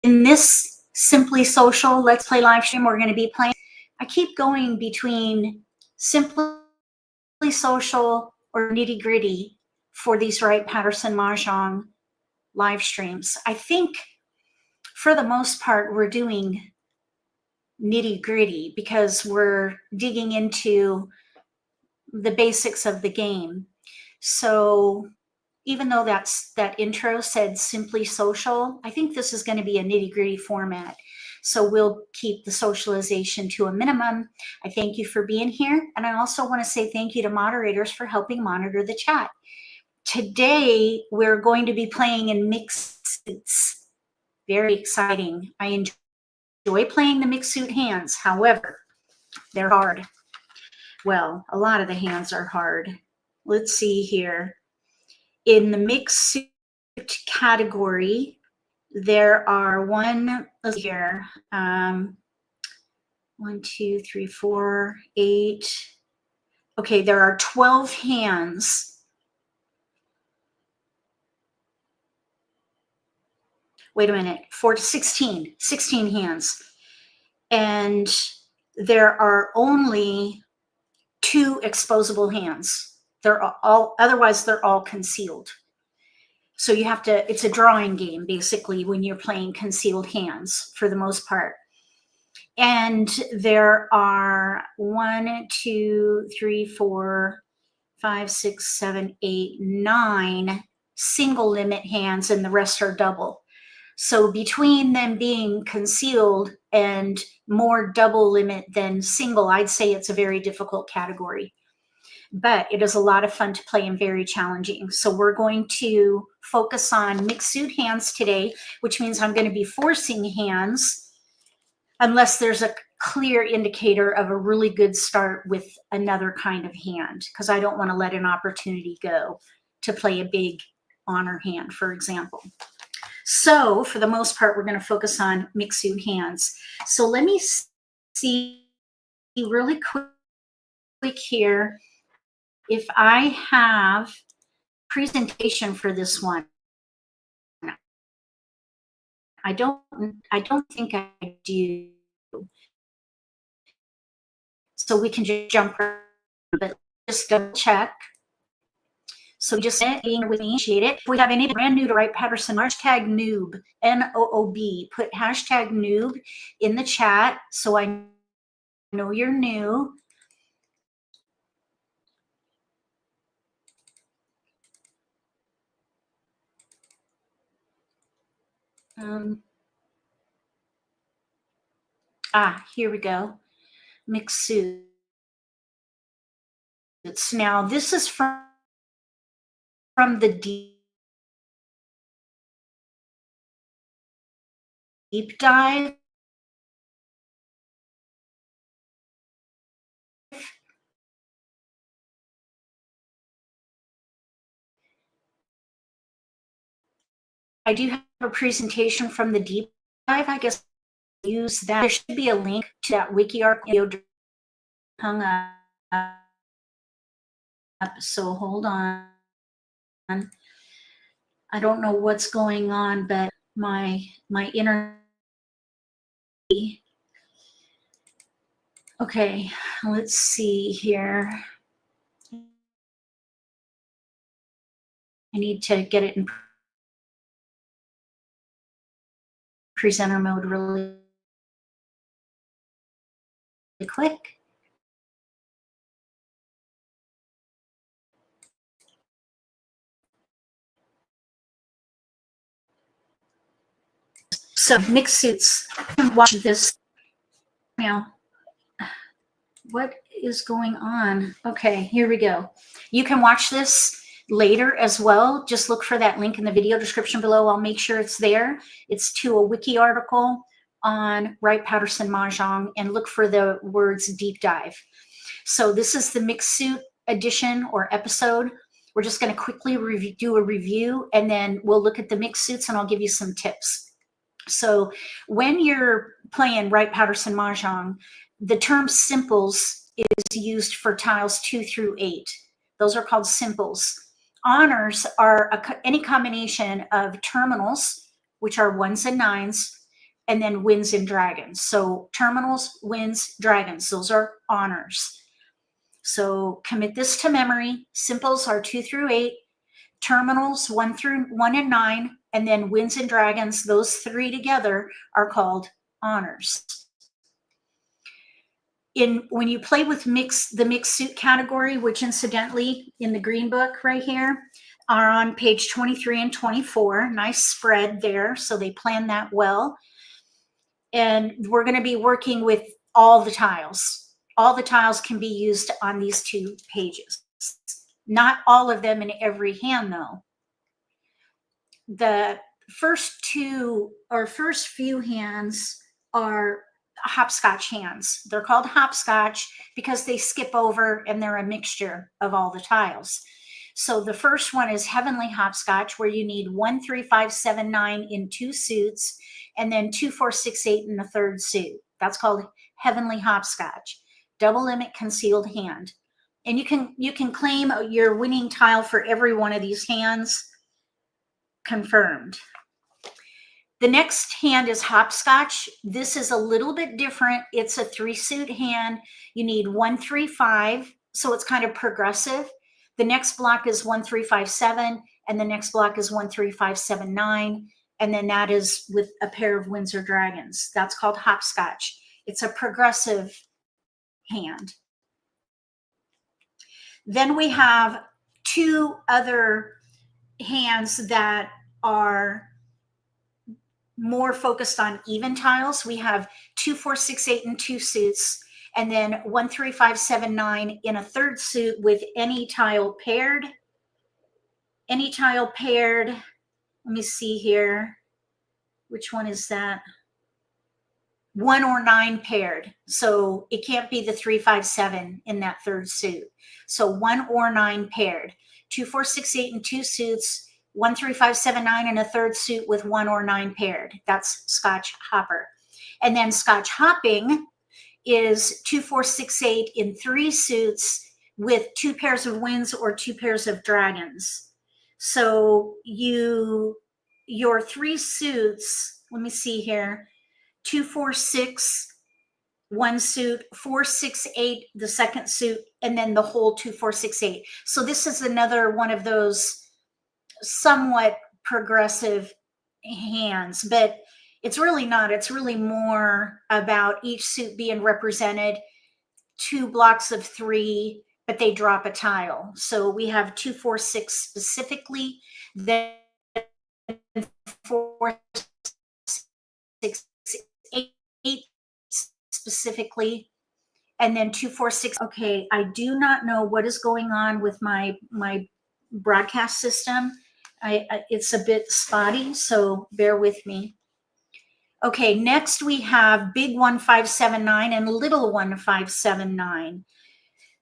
In this Simply Social Let's Play live stream, we're going to be playing. I keep going between Simply Social or Nitty-Gritty for these Wright-Pattersom Mah Jongg live streams. I think for the most part, we're doing Nitty-Gritty because we're digging into the basics of the game. So even though that intro said Simply Social, I think this is going to be a nitty-gritty format. So we'll keep the socialization to a minimum. I thank you for being here. And I also want to say thank you to moderators for helping monitor the chat. Today, we're going to be playing in mixed suits. Very exciting. I enjoy playing the mixed suit hands. However, they're hard. Well, a lot of the hands are hard. Let's see here. In the mixed suit category, there are let's see here, 1, 2, 3, 4, 8. Okay, there are 12 hands. Wait a minute, 16 hands. And there are only 2 exposable hands. Otherwise they're all concealed. So you have to, it's a drawing game basically when you're playing concealed hands for the most part. And there are 1, 2, 3, 4, 5, 6, 7, 8, 9 single limit hands, and the rest are double. So between them being concealed and more double limit than single, I'd say it's a very difficult category. But it is a lot of fun to play and very challenging. So we're going to focus on mixed suit hands today, which means I'm going to be forcing hands unless there's a clear indicator of a really good start with another kind of hand, because I don't want to let an opportunity go to play a big honor hand, for example. So for the most part, we're going to focus on mixed suit hands. So let me see really quick here if I have presentation for this one. I don't think I do. So we can just jump, but just double check. So just being with me, appreciate it. If we have any brand new to Wright-Pattersom, hashtag noob, N-O-O-B, put hashtag noob in the chat so I know you're new. Here we go. Mixed suits. Now this is from the deep dive. I do have a presentation from the deep dive. I guess I'll use that. There should be a link to that wiki article hung up. So hold on. I don't know what's going on, but my internet. Okay, let's see here. I need to get it in presenter mode really quick. So mixed suits. Watch this now. What is going on? Okay, here we go. You can watch this later as well. Just look for that link in the video description below. I'll make sure it's there. It's to a wiki article on Wright-Pattersom Mah Jongg, and look for the words deep dive. So this is the mixed suit edition or episode. We're just going to quickly do a review, and then we'll look at the mixed suits and I'll give you some tips. So when you're playing Wright-Pattersom Mah Jongg, the term simples is used for tiles 2 through 8. Those are called simples. Honors are any combination of terminals, which are 1s and 9s, and then winds and dragons. So terminals, winds, dragons, those are honors. So commit this to memory. Simples are 2 through 8, terminals 1 and 9, and then winds and dragons, those 3 together are called honors. When you play with the mixed suit category, which incidentally in the green book right here are on page 23 and 24, nice spread there. So they planned that well. And we're going to be working with all the tiles. All the tiles can be used on these 2 pages. Not all of them in every hand though. The first few hands are hopscotch hands. They're called hopscotch because they skip over and they're a mixture of all the tiles. So the first one is heavenly hopscotch, where you need 1, 3, 5, 7, 9 in 2 suits, and then 2, 4, 6, 8 in the 3rd suit. That's called heavenly hopscotch. Double limit concealed hand. And you can claim your winning tile for every one of these hands. Confirmed. The next hand is hopscotch. This is a little bit different. It's a 3-suit hand. You need 1, 3, 5. So it's kind of progressive. The next block is 1, 3, 5, 7. And the next block is 1, 3, 5, 7, 9. And then that is with a pair of winds or dragons. That's called hopscotch. It's a progressive hand. Then we have 2 other hands that are more focused on even tiles. We have 2, 4, 6, 8 in 2 suits, and then 1, 3, 5, 7, 9 in a 3rd suit with any tile paired. Any tile paired. Let me see here. Which one is that? 1 or 9 paired. So it can't be the 3, 5, 7 in that third suit. So 1 or 9 paired. 2, 4, 6, 8 in 2 suits, 1, 3, 5, 7, 9 in a third suit with 1 or 9 paired. That's Scotch hopper. And then Scotch hopping is 2, 4, 6, 8 in 3 suits with 2 pairs of winds or 2 pairs of dragons. So your 3 suits, let me see here, 2, 4, 6, one suit, 4, 6, 8, the second suit, and then the whole 2, 4, 6, 8. So this is another one of those somewhat progressive hands, but it's really not. It's really more about each suit being represented, 2 blocks of 3, but they drop a tile. So we have 2, 4, 6 specifically, then 4, 6, 8 specifically, and then 2, 4, 6. Okay, I do not know what is going on with my broadcast system. It's a bit spotty, so bear with me. Okay, next we have big 1579 and little 1579.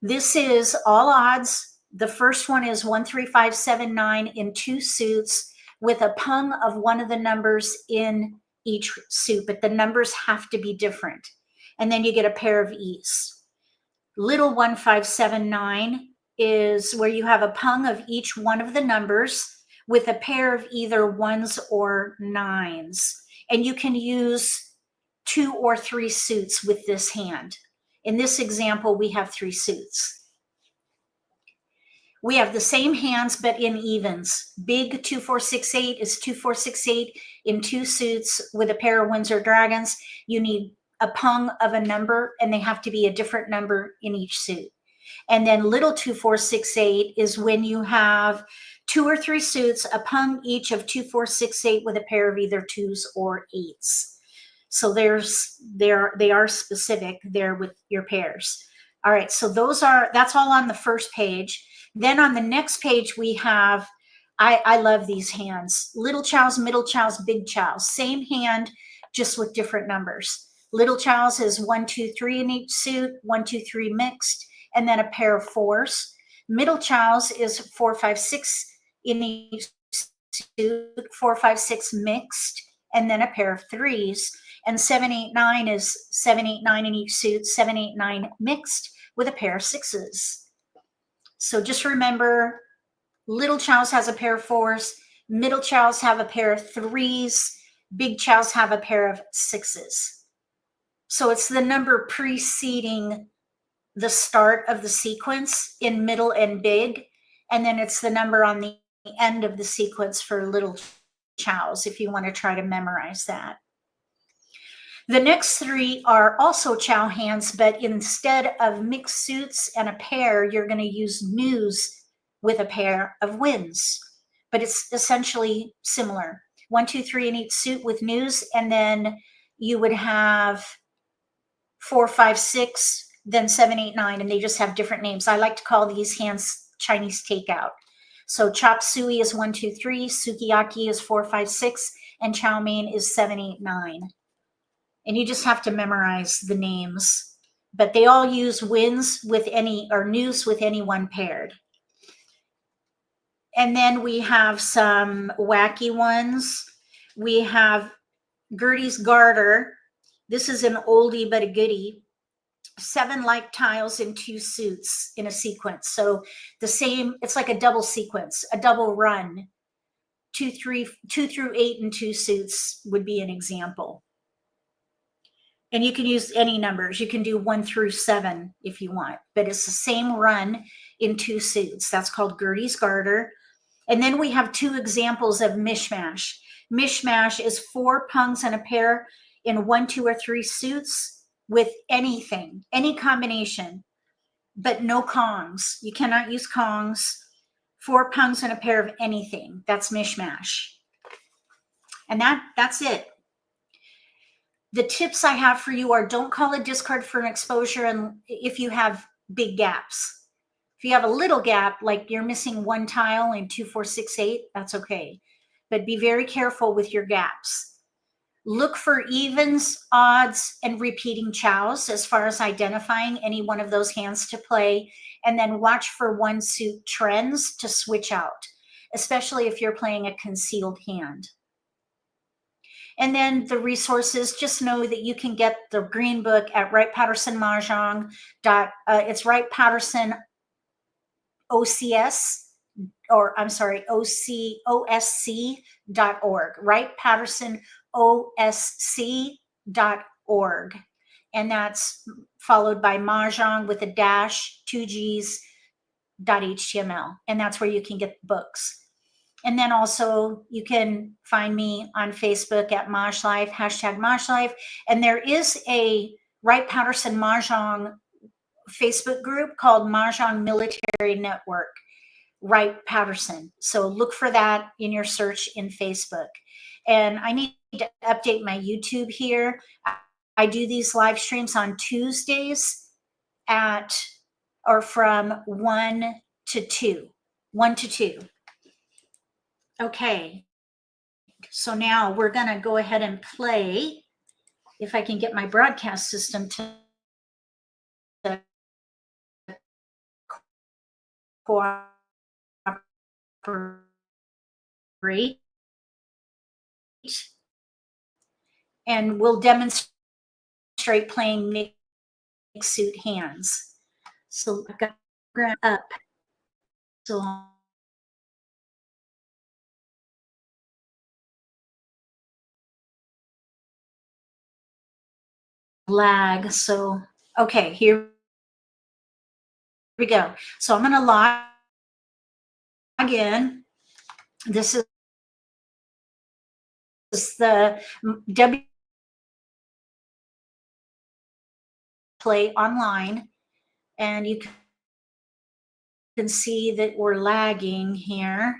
This is all odds. The first one is 13579 in 2 suits with a pung of one of the numbers in each suit, but the numbers have to be different. And then you get a pair of E's. Little 1579 is where you have a pung of each one of the numbers with a pair of either 1s or 9s. And you can use 2 or 3 suits with this hand. In this example, we have 3 suits. We have the same hands, but in evens. Big 2, 4, 6, 8 is 2, 4, 6, 8 in 2 suits with a pair of winds or dragons. You need a pung of a number, and they have to be a different number in each suit. And then little 2, 4, 6, 8 is when you have 2 or 3 suits, a pung each of 2, 4, 6, 8 with a pair of either 2s or 8s. So they are specific there with your pairs. All right, so that's all on the first page. Then on the next page we have, I love these hands, little chows, middle chows, big chows. Same hand, just with different numbers. Little chows is 1, 2, 3 in each suit, 1, 2, 3 mixed, and then a pair of 4s. Middle chows is 4, 5, 6 in each suit, 4, 5, 6 mixed, and then a pair of 3s. And 7, 8, 9 is 7, 8, 9 in each suit, 7, 8, 9 mixed with a pair of 6s. So just remember, little chows has a pair of 4s, middle chows have a pair of 3s, big chows have a pair of 6s. So it's the number preceding the start of the sequence in middle and big, and then it's the number on the end of the sequence for little chows, if you want to try to memorize that. The next 3 are also chow hands, but instead of mixed suits and a pair, you're going to use news with a pair of winds. But it's essentially similar. 1, 2, 3 in each suit with news, and then you would have 4, 5, 6, then 7, 8, 9, and they just have different names. I like to call these hands Chinese takeout. So chop suey is 1, 2, 3, sukiyaki is 4, 5, 6, and chow mein is 7, 8, 9. And you just have to memorize the names, but they all use winds with any, or news with any one paired. And then we have some wacky ones. We have Gertie's Garter. This is an oldie but a goodie. 7 like tiles in 2 suits in a sequence. So the same, it's like a double sequence, a double run. 2 through 8 in 2 suits would be an example. And you can use any numbers. You can do 1 through 7 if you want, but it's the same run in 2 suits. That's called Gertie's Garter. And then we have 2 examples of mishmash. Mishmash is 4 pungs and a pair in 1, 2, or 3 suits with anything, any combination, but no kongs. You cannot use kongs. 4 pungs and a pair of anything. That's mishmash. And that's it. The tips I have for you are, don't call a discard for an exposure and if you have big gaps. If you have a little gap, like you're missing 1 tile in 2, 4, 6, 8, that's okay. But be very careful with your gaps. Look for evens, odds, and repeating chows as far as identifying any one of those hands to play. And then watch for one suit trends to switch out, especially if you're playing a concealed hand. And then the resources, just know that you can get the green book at Wright-Pattersom Mah Jongg. It's Wright-Patterson OCS, or I'm sorry, OSC.org, Wright-Patterson OSC.org. And that's followed by Mahjong with a dash, 2Gs, .html. And that's where you can get books. And then also you can find me on Facebook at MAHJLIFE, hashtag MAHJLIFE. And there is a Wright-Patterson Mah Jongg Facebook group called Mah Jongg Military Network, Wright-Patterson. So look for that in your search in Facebook. And I need to update my YouTube here. I do these live streams on Tuesdays from 1 to 2. Okay, so now we're going to go ahead and play, if I can get my broadcast system to cooperate. And we'll demonstrate playing mixed suit hands. So I've got up. So lag. So, okay, here we go. So I'm going to log in. This is the W Play online, and you can see that we're lagging here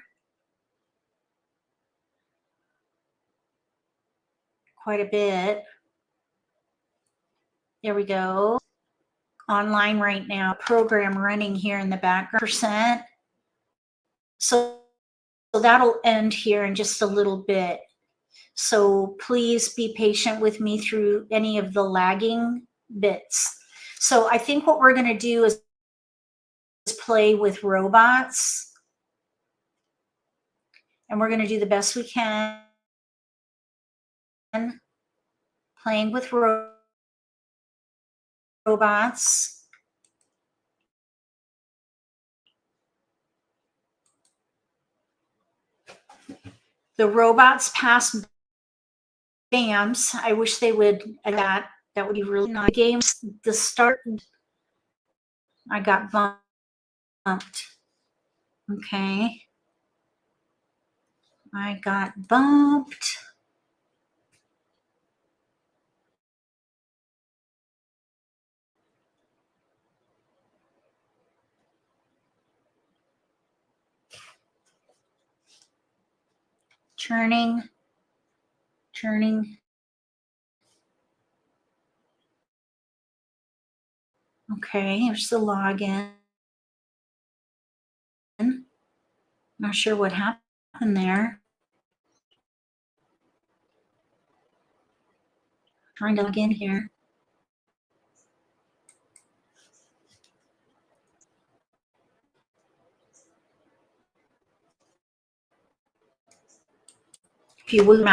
quite a bit. There we go. Online right now, program running here in the background percent. So that'll end here in just a little bit. So please be patient with me through any of the lagging bits. So I think what we're going to do is play with robots. And we're going to do the best we can playing with robots. The robots pass BAMs. I wish they would that. That would be really nice. The games, the start, I got bumped. Okay. I got bumped. Churning. Okay, here's the login. Not sure what happened there. Trying to log in here. If you would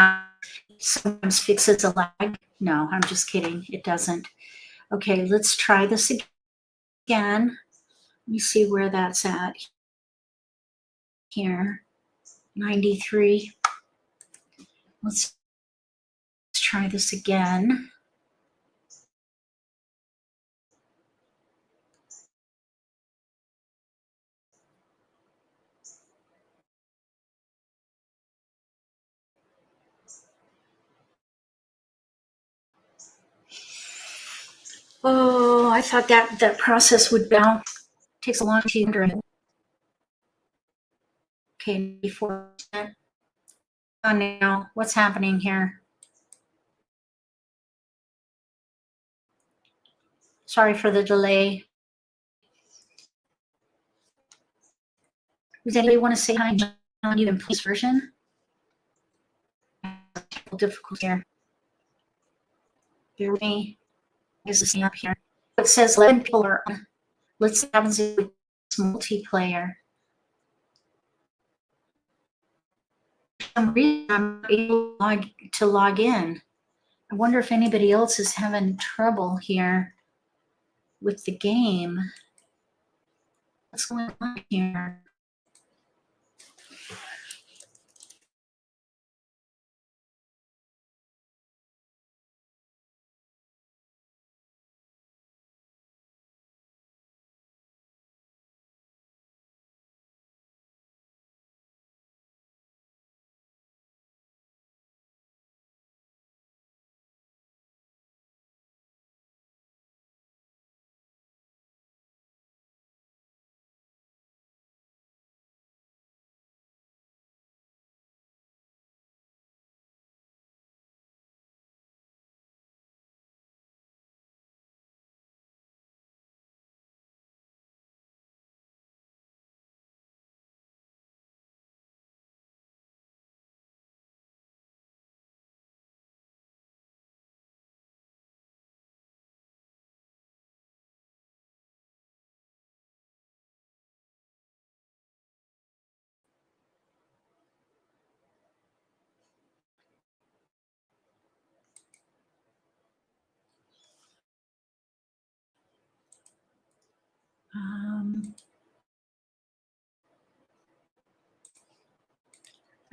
sometimes fixes a lag. No, I'm just kidding. It doesn't. Okay, let's try this again. Let me see where that's at. Here, 93. Let's try this again. Oh, I thought that process would bounce. It takes a long time. Okay, 4%. Now, what's happening here? Sorry for the delay. Does anybody want to say hi on you in please version? Difficult here. Bear with me. Is this up here? It says 11 people are on. Let's see what happens with multiplayer. For some reason, I'm not able to log in. I wonder if anybody else is having trouble here with the game. What's going on here?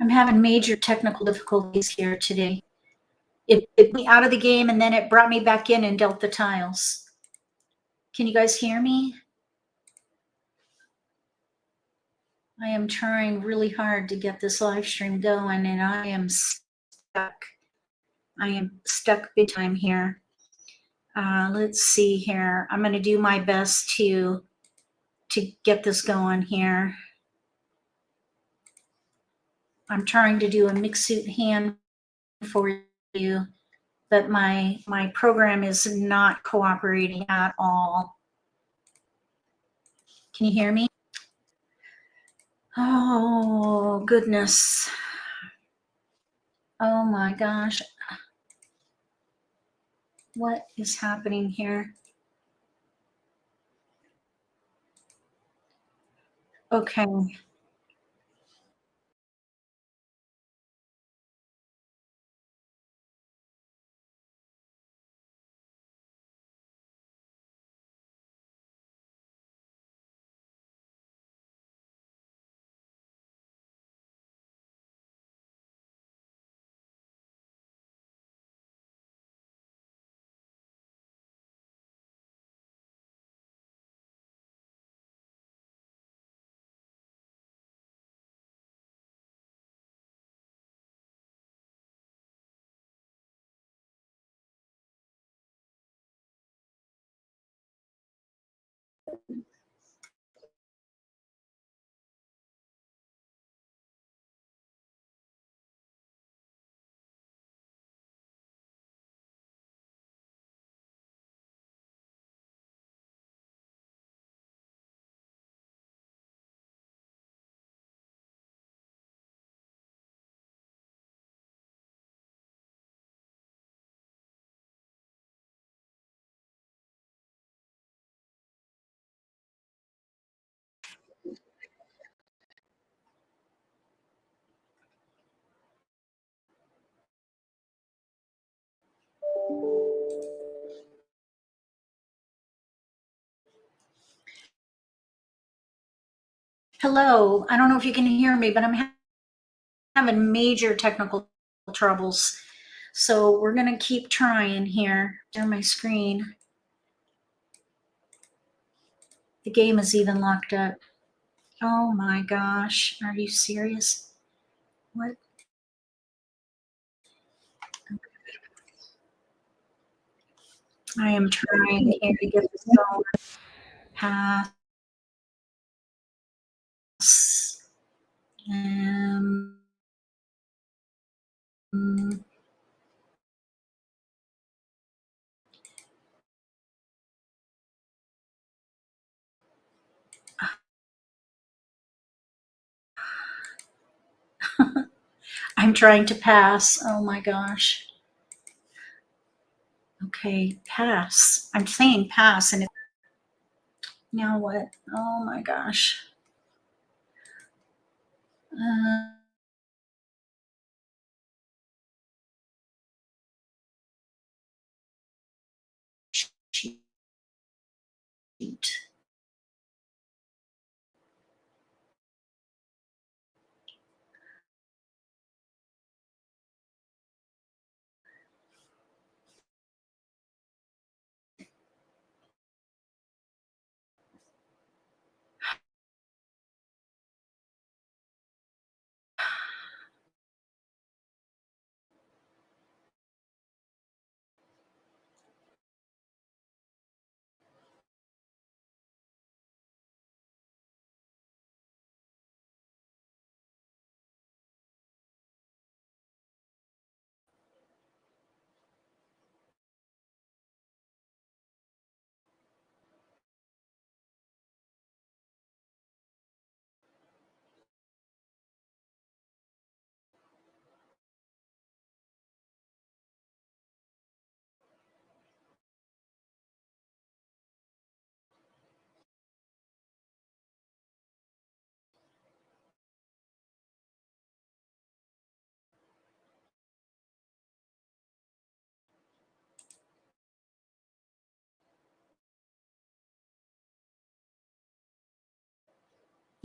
I'm having major technical difficulties here today. It put me out of the game and then it brought me back in and dealt the tiles. Can you guys hear me? I am trying really hard to get this live stream going and I am stuck. I am stuck big time here. Let's see here. I'm going to do my best to get this going here. I'm trying to do a mix suit hand for you, but my program is not cooperating at all. Can you hear me? Oh, goodness. Oh my gosh. What is happening here? Okay. Hello. I don't know if you can hear me, but I'm having major technical troubles. So we're going to keep trying here. Share my screen. The game is even locked up. Oh my gosh. Are you serious? What? I am trying here to get this going. Pass. Um, I'm trying to pass. Oh my gosh. Okay, pass. I'm saying pass, and now what? Oh my gosh. Uh, cheat.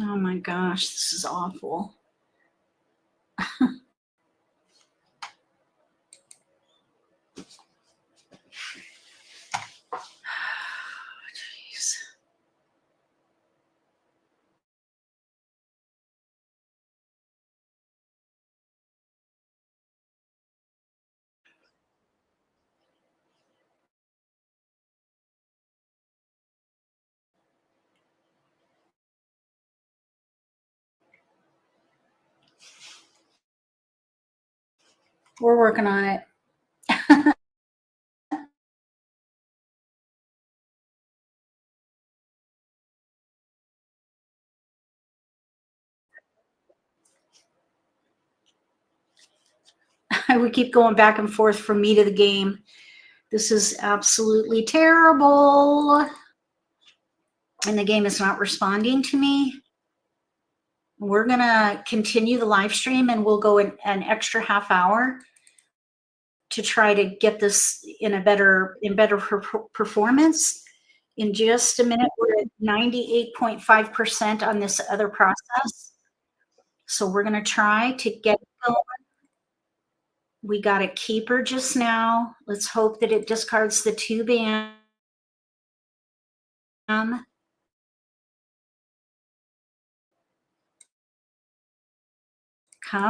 Oh my gosh, this is awful. Jeez. We're working on it. We keep going back and forth from me to the game. This is absolutely terrible. And the game is not responding to me. We're going to continue the live stream, and we'll go an extra half hour to try to get this in better performance. In just a minute, we're at 98.5% on this other process. So we're going to try to get going. We got a keeper just now. Let's hope that it discards the 2 bam. Come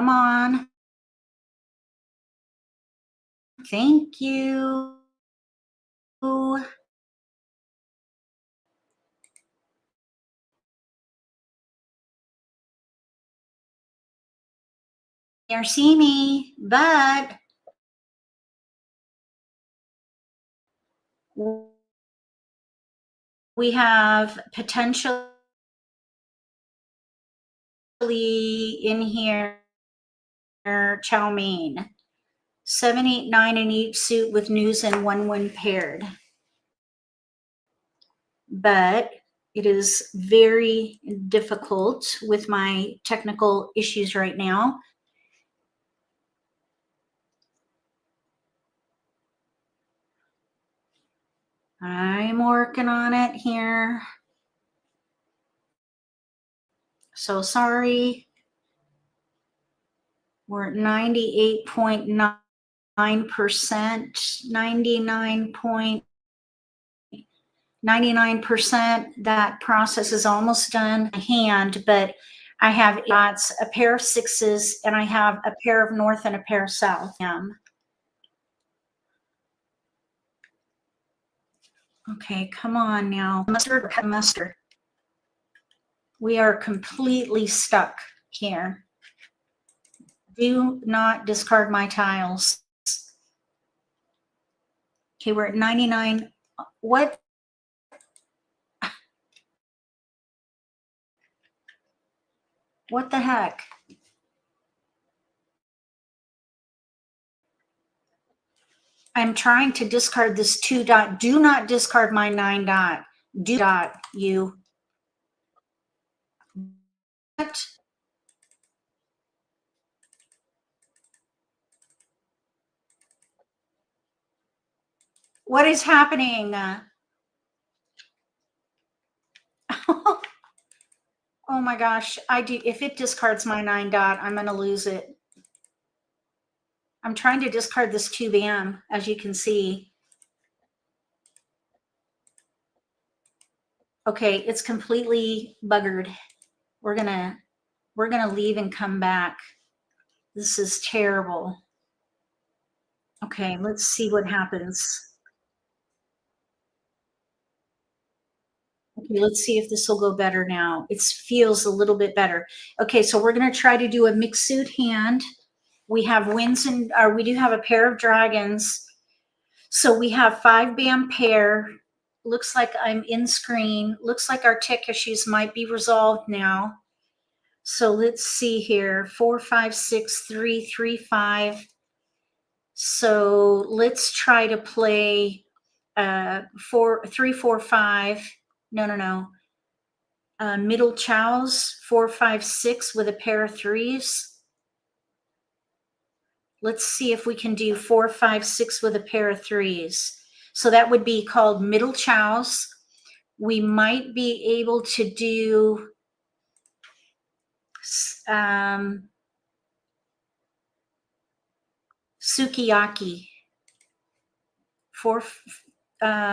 on. Thank you. You see me, but we have potentially in here chow mein. 7, 8, 9 in each suit with news and 1 when paired. But it is very difficult with my technical issues right now. I'm working on it here. So sorry. We're at 98.9%, 99%. That process is almost done. Hand, but I have dots, a pair of 6s, and I have a pair of north and a pair of south. Okay, come on now. Mustard, mustard. We are completely stuck here. Do not discard my tiles. Okay, we're at 99. What? What the heck? I'm trying to discard this 2 dot. Do not discard my 9 dot. Do dot you. What? What is happening? Oh my gosh. I do. If it discards my 9 dot, I'm going to lose it. I'm trying to discard this 2 bam, as you can see. Okay, it's completely buggered. We're gonna leave and come back. This is terrible. Okay, let's see what happens. Okay, let's see if this will go better now. It feels a little bit better. Okay, so we're gonna try to do a mixed suit hand. We have winds and we do have a pair of dragons. So we have 5 bam pair. Looks like I'm in screen. Looks like our tech issues might be resolved now. So let's see here, 4, 5, 6, 3, 3, 5. So let's try to play 4, 3, 4, 5. No. Middle chows, 4, 5, 6 with a pair of threes. Let's see if we can do 4, 5, 6 with a pair of threes. So that would be called middle chows. We might be able to do sukiyaki. 4,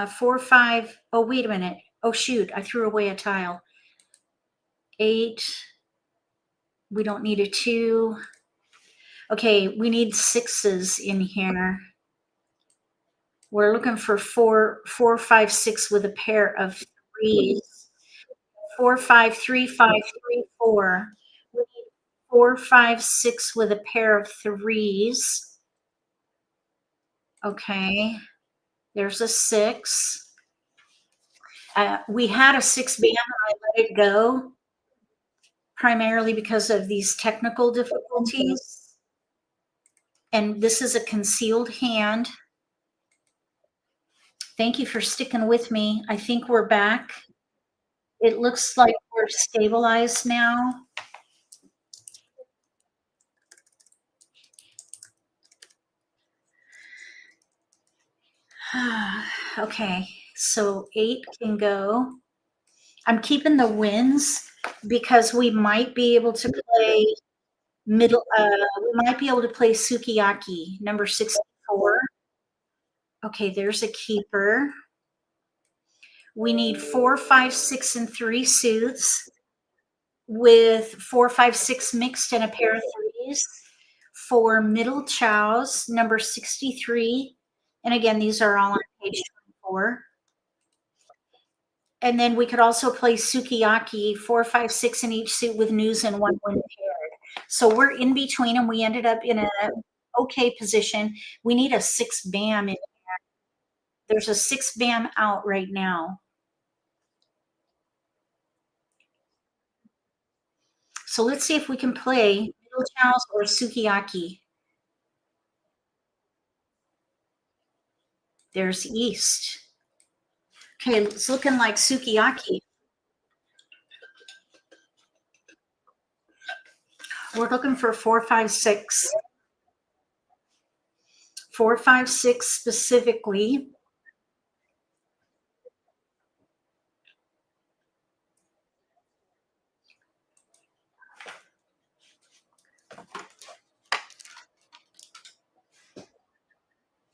4, 5. Oh, wait a minute. Oh, shoot. I threw away a tile. 8. We don't need a 2. Okay, we need 6s in here. We're looking for 4, 4, 5, 6 with a pair of threes. 4, 5, 3, 5, 3, 4. We need 4, 5, 6 with a pair of threes. Okay, there's a 6. We had a 6 bam, I let it go primarily because of these technical difficulties. And this is a concealed hand. Thank you for sticking with me. I think we're back. It looks like we're stabilized now. Okay, so 8 can go. I'm keeping the wins because we might be able to play middle, we might be able to play sukiyaki, number 64. Okay, there's a keeper. We need 4, 5, 6, and 3 suits with 4, 5, 6 mixed and a pair of threes. For middle chows, number 63. And again, these are all on page 24. And then we could also play sukiyaki, 4, 5, 6 in each suit with news and 1 wind paired. So we're in between and we ended up in a okay position. We need a 6 bam in there. There's a 6 bam out right now. So let's see if we can play middle chows or sukiyaki. There's east. Okay, it's looking like sukiyaki. We're looking for 4, 5, 6. 4, 5, 6 specifically.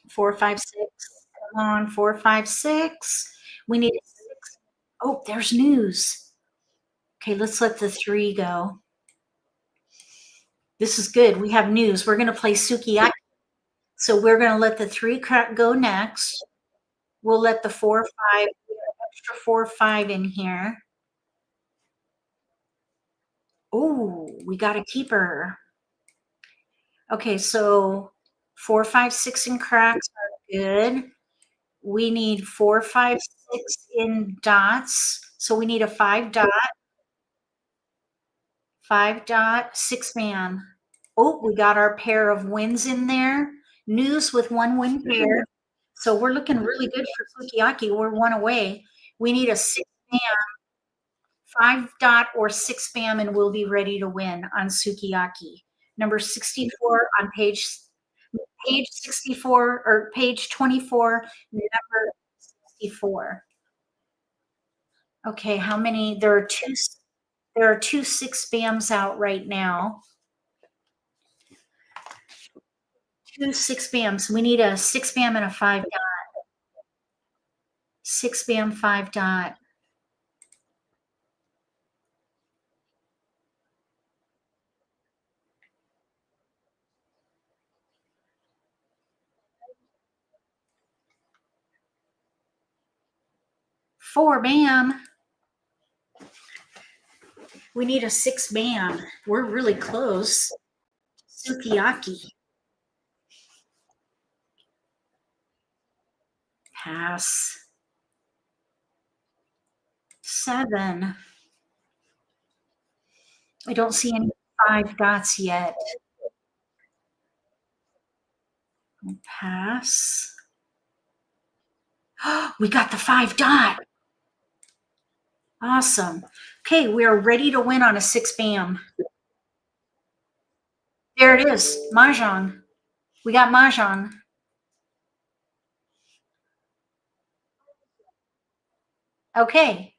Four, 5, 6. Come on, 4, 5, 6. We need a 6. Oh, there's news. Okay, let's let the 3 go. This is good. We have news. We're going to play sukiyaki. So we're going to let the 3 go next. We'll let the 4, 5, extra 4, 5 in here. Oh, we got a keeper. Okay, so 4, 5, 6 in cracks are good. We need 4, 5, 6 in dots. So we need a 5 dot. 5 dot, 6 man. Oh, we got our pair of wins in there. News with 1 win pair. So we're looking really good for sukiyaki. We're one away. We need a 6-bam, 5 dot or 6-bam, and we'll be ready to win on sukiyaki. Number 64 on page 64 or page 24, number 64. Okay, how many? There are two 6-bams out right now. 2 6-bams. We need a 6-bam and a 5-dot. 6-bam, 5-dot. Four bam. We need a 6-bam. We're really close. Sukiyaki. Pass. 7. I don't see any 5 dots yet. Pass. We got the 5-dot. Awesome. Okay, we are ready to win on a 6-bam. There it is. Mah Jongg. We got Mah Jongg. Okay.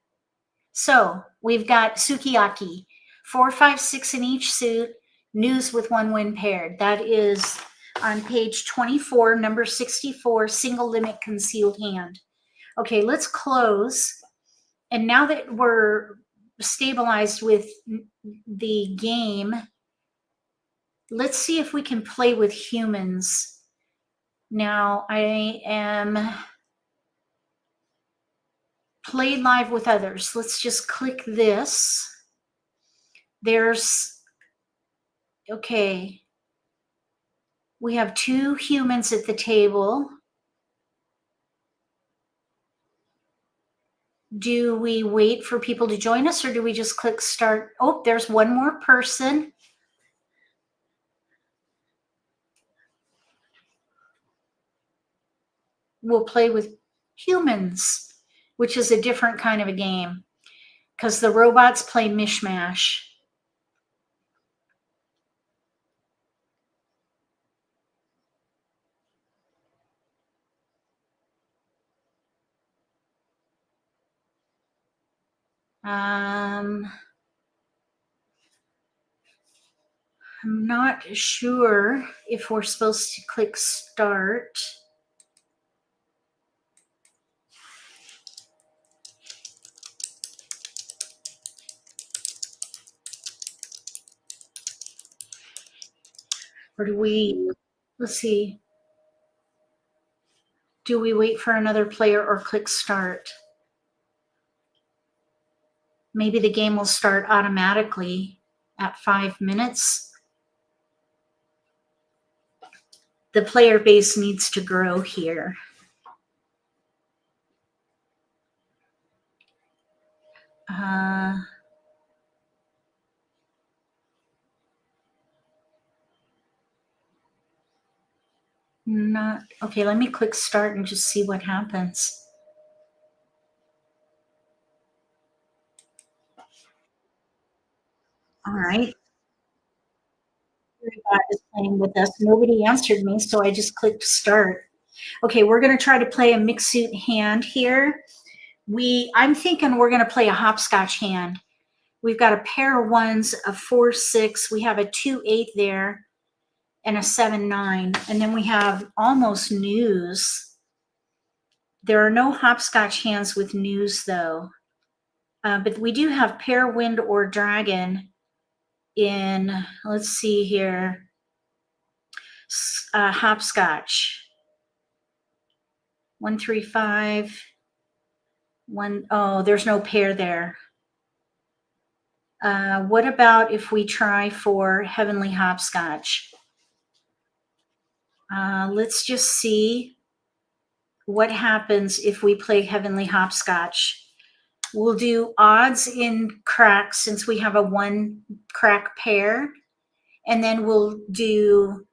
So we've got sukiyaki, 4, 5, 6 in each suit, news with 1 win paired. That is on page 24, number 64, single limit concealed hand. Okay, let's close. And now that we're stabilized with the game, let's see if we can play with humans. Now I am played live with others. Let's just click this. There's, okay. We have 2 humans at the table. Do we wait for people to join us or do we just click start? Oh, there's 1 more person. We'll play with humans, which is a different kind of a game because the robots play mishmash. I'm not sure if we're supposed to click start. Or do we, let's see, do we wait for another player or click start? Maybe the game will start automatically at 5 minutes. The player base needs to grow here. Not okay. Let me click start and just see what happens. All right. Everybody is playing with us. Nobody answered me, so I just clicked start. Okay, we're going to try to play a mixed suit hand here. I'm thinking we're going to play a hopscotch hand. We've got a pair of 1s, a 4, 6. We have a 2, 8 there, and a 7, 9. And then we have almost news. There are no hopscotch hands with news, though. But we do have pair, wind, or dragon in, let's see here, hopscotch. 1, 3, 5. 1, oh, there's no pair there. What about if we try for heavenly hopscotch? Let's just see what happens if we play heavenly hopscotch. We'll do odds in cracks since we have a 1 crack pair. And then we'll do,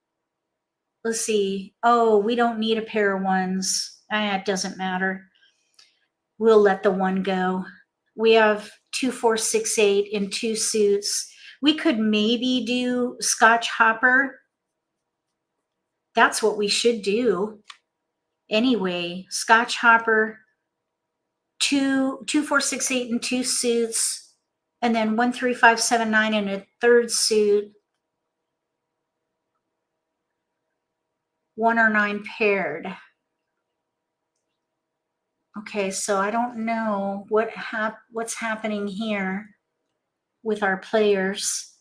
let's see. Oh, we don't need a pair of 1s. It doesn't matter. We'll let the one go. We have 2, 4, 6, 8 in 2 suits. We could maybe do Scotch Hopper. That's what we should do. Anyway, Scotch Hopper, 2, 4, 6, 8 in 2 suits, and then 1, 3, 5, 7, 9 in a third suit. 1 or 9 paired. Okay, so I don't know what's happening here with our players.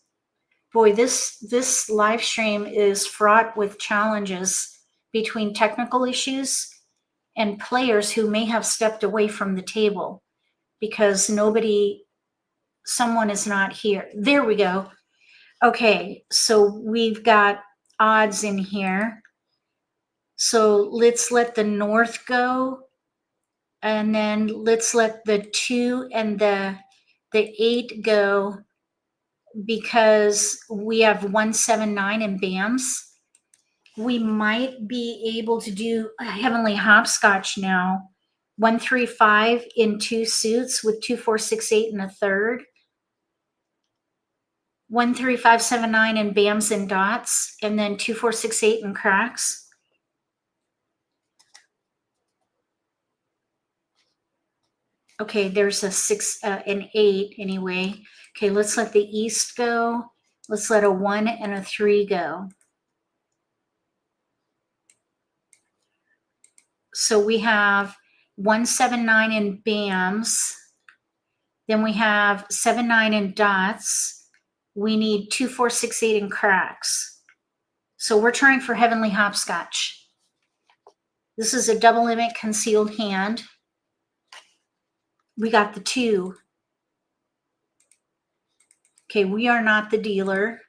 Boy, this live stream is fraught with challenges between technical issues and players who may have stepped away from the table because someone is not here. There we go. Okay, so we've got odds in here. So let's let the north go. And then let's let the 2 and the 8 go because we have 1, 7, 9 in BAMs. We might be able to do a heavenly hopscotch now. 1, 3, 5 in 2 suits with 2, 4, 6, 8 in a third. 1, 3, 5, 7, 9 in BAMs and dots, and then 2, 4, 6, 8 in cracks. Okay, there's a 6, an 8 anyway. Okay, let's let the east go. Let's let a 1 and a 3 go. So we have 1, 7, 9 in BAMs. Then we have 7, 9 in dots. We need 2, 4, 6, 8 in cracks. So we're trying for heavenly hopscotch. This is a double limit concealed hand. We got the 2. Okay, we are not the dealer.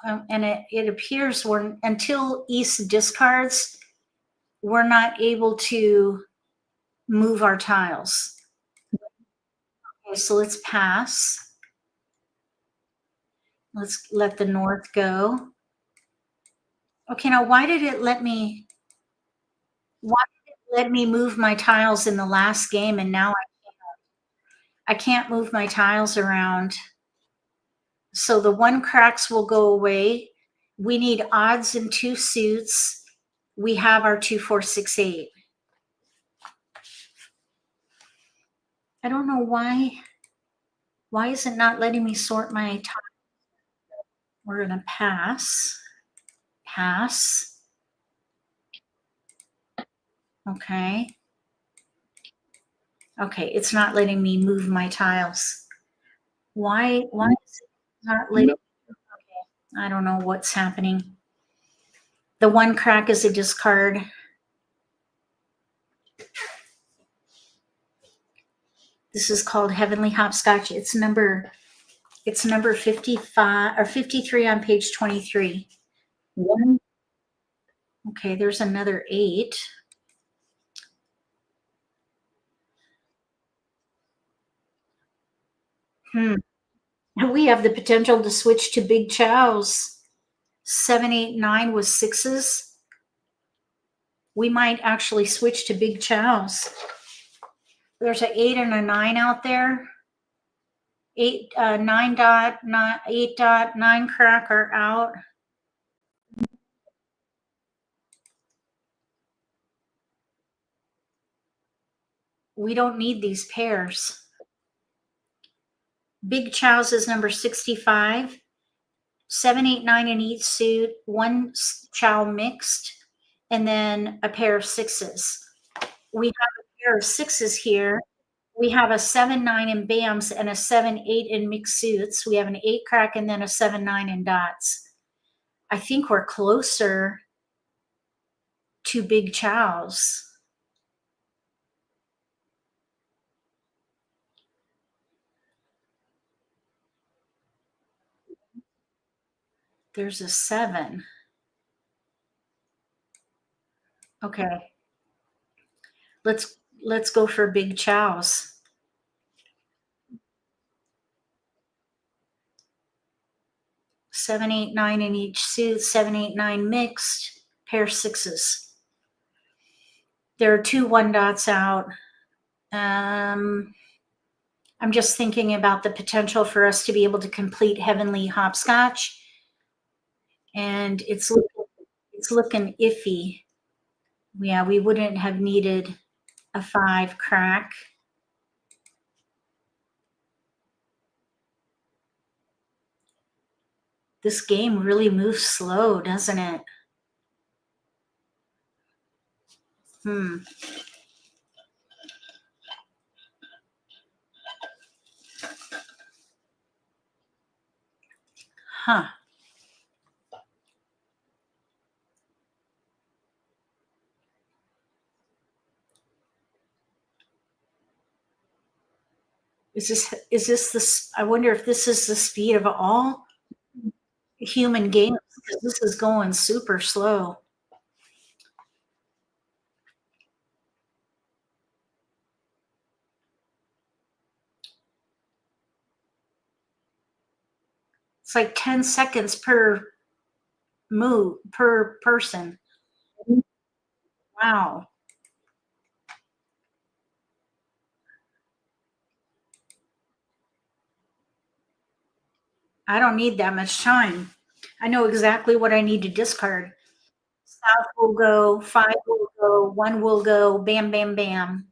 And it appears until East discards, we're not able to move our tiles. Okay, so let's pass. Let's let the north go. Okay, now why did it let me move my tiles in the last game and now I can't move my tiles around? So the 1 cracks will go away. We need odds in 2 suits. We have our 2, 4, 6, 8. I don't know why. Why is it not letting me sort my tiles? We're gonna pass. Pass. Okay. Okay, it's not letting me move my tiles. Why is it not letting? Okay, I don't know what's happening. The 1 crack is a discard. This is called Heavenly Hopscotch. It's number 55 or 53 on page 23. 1. Okay, there's another 8. We have the potential to switch to big chows. 7, 8, 9 with 6s. We might actually switch to big chows. There's an 8 and a 9 out there. 8, 9 dot, 9, 8 dot, 9 crack are out. We don't need these pairs. Big chows is number 65. 7, 8, 9 in each suit, 1 chow mixed, and then a pair of 6s. We have a pair of 6s here. We have a 7, 9 in BAMs and a 7, 8 in mixed suits. We have an 8 crack and then a 7, 9 in dots. I think we're closer to big chows. There's a 7. Okay. Let's go for big chows. Seven, 8, 9 in each suit, 7, 8, 9 mixed, pair 6s. There are 2 1 dots out. I'm just thinking about the potential for us to be able to complete Heavenly Hopscotch, and it's looking iffy. Yeah, we wouldn't have needed a 5 crack. This game really moves slow, doesn't it? Huh. Is this the, I wonder if this is the speed of all human games, because this is going super slow. It's like 10 seconds per move, per person. Wow. I don't need that much time. I know exactly what I need to discard. South will go, 5 will go, 1 will go, bam, bam, bam.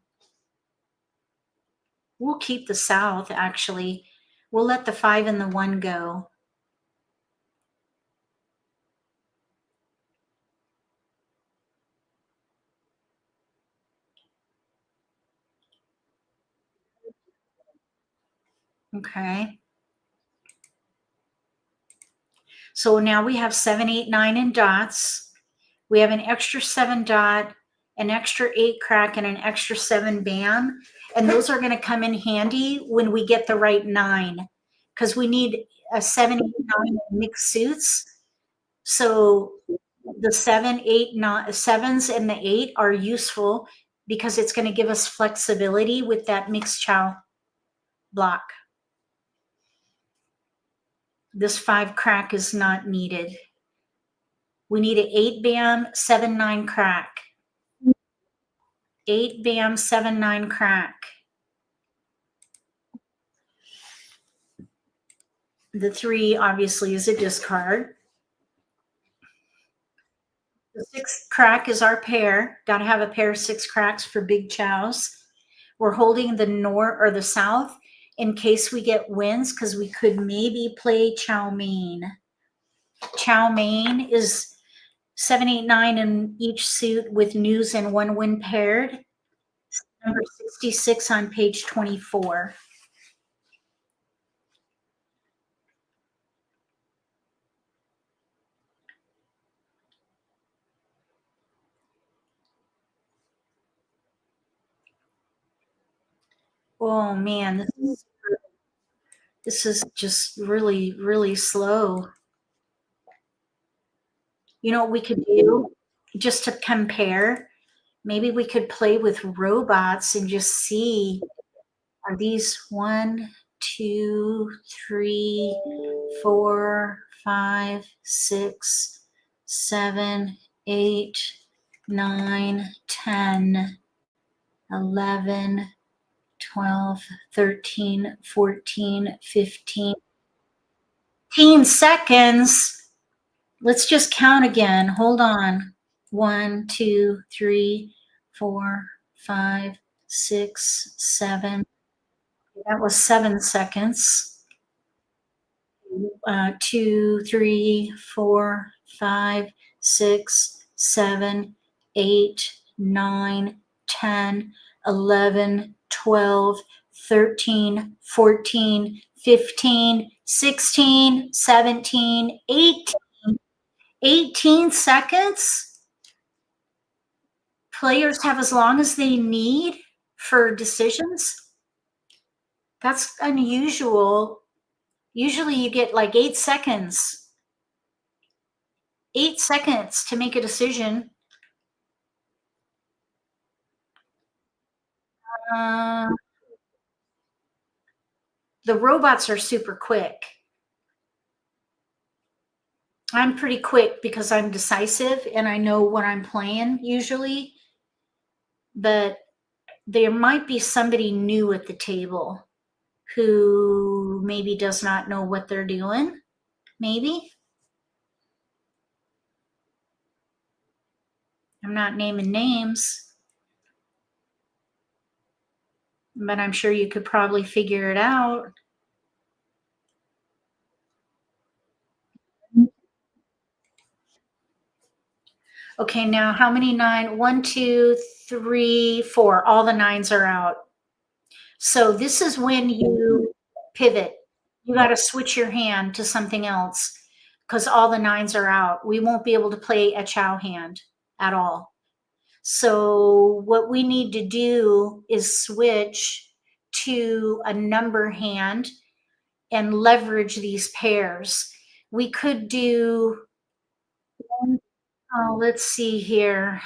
We'll keep the South, actually. We'll let the 5 and the 1 go. Okay. So now we have 7, 8, 9 in dots. We have an extra 7 dot, an extra 8 crack, and an extra 7 bam. And those are going to come in handy when we get the right 9, because we need a 7, 8, 9 mixed suits. So the 7, 8, 9, 7s and the 8 are useful because it's going to give us flexibility with that mixed chow block. This 5 crack is not needed. We need an 8 bam, 7, 9 crack. 8 bam, 7, 9 crack. The 3 obviously is a discard. The 6 crack is our pair. Got to have a pair of 6 cracks for big chows. We're holding the north or the south in case we get winds, because we could maybe play chow mein. Chow mein is 7, 8, 9 in each suit with news and 1 wind paired. Number 66 on page 24. Oh man, this is just really, really slow. You know what we could do just to compare? Maybe we could play with robots and just see, are these 1, 2, 3, 4, 5, 6, 7, 8, 9, 10, 11, 12, 13, 14, 15 seconds. Let's just count again. Hold on. 1, 2, 3, 4, 5, 6, 7. That was 7 seconds. 2, 3, 4, 5, 6, 7, 8, 9, 10, 11, 12, 13, 14, 15, 16, 17, 18 seconds. Players have as long as they need for decisions. That's unusual. Usually you get like 8 seconds. 8 seconds to make a decision. The robots are super quick. I'm pretty quick because I'm decisive and I know what I'm playing usually. but there might be somebody new at the table who maybe does not know what they're doing. Maybe. I'm not naming names, but I'm sure you could probably figure it out. Okay, now how many nine? 1, 2, 3, 4. All the nines are out. So this is when you pivot. You got to switch your hand to something else because all the nines are out. We won't be able to play a chow hand at all. So what we need to do is switch to a number hand and leverage these pairs. We could do, let's see here.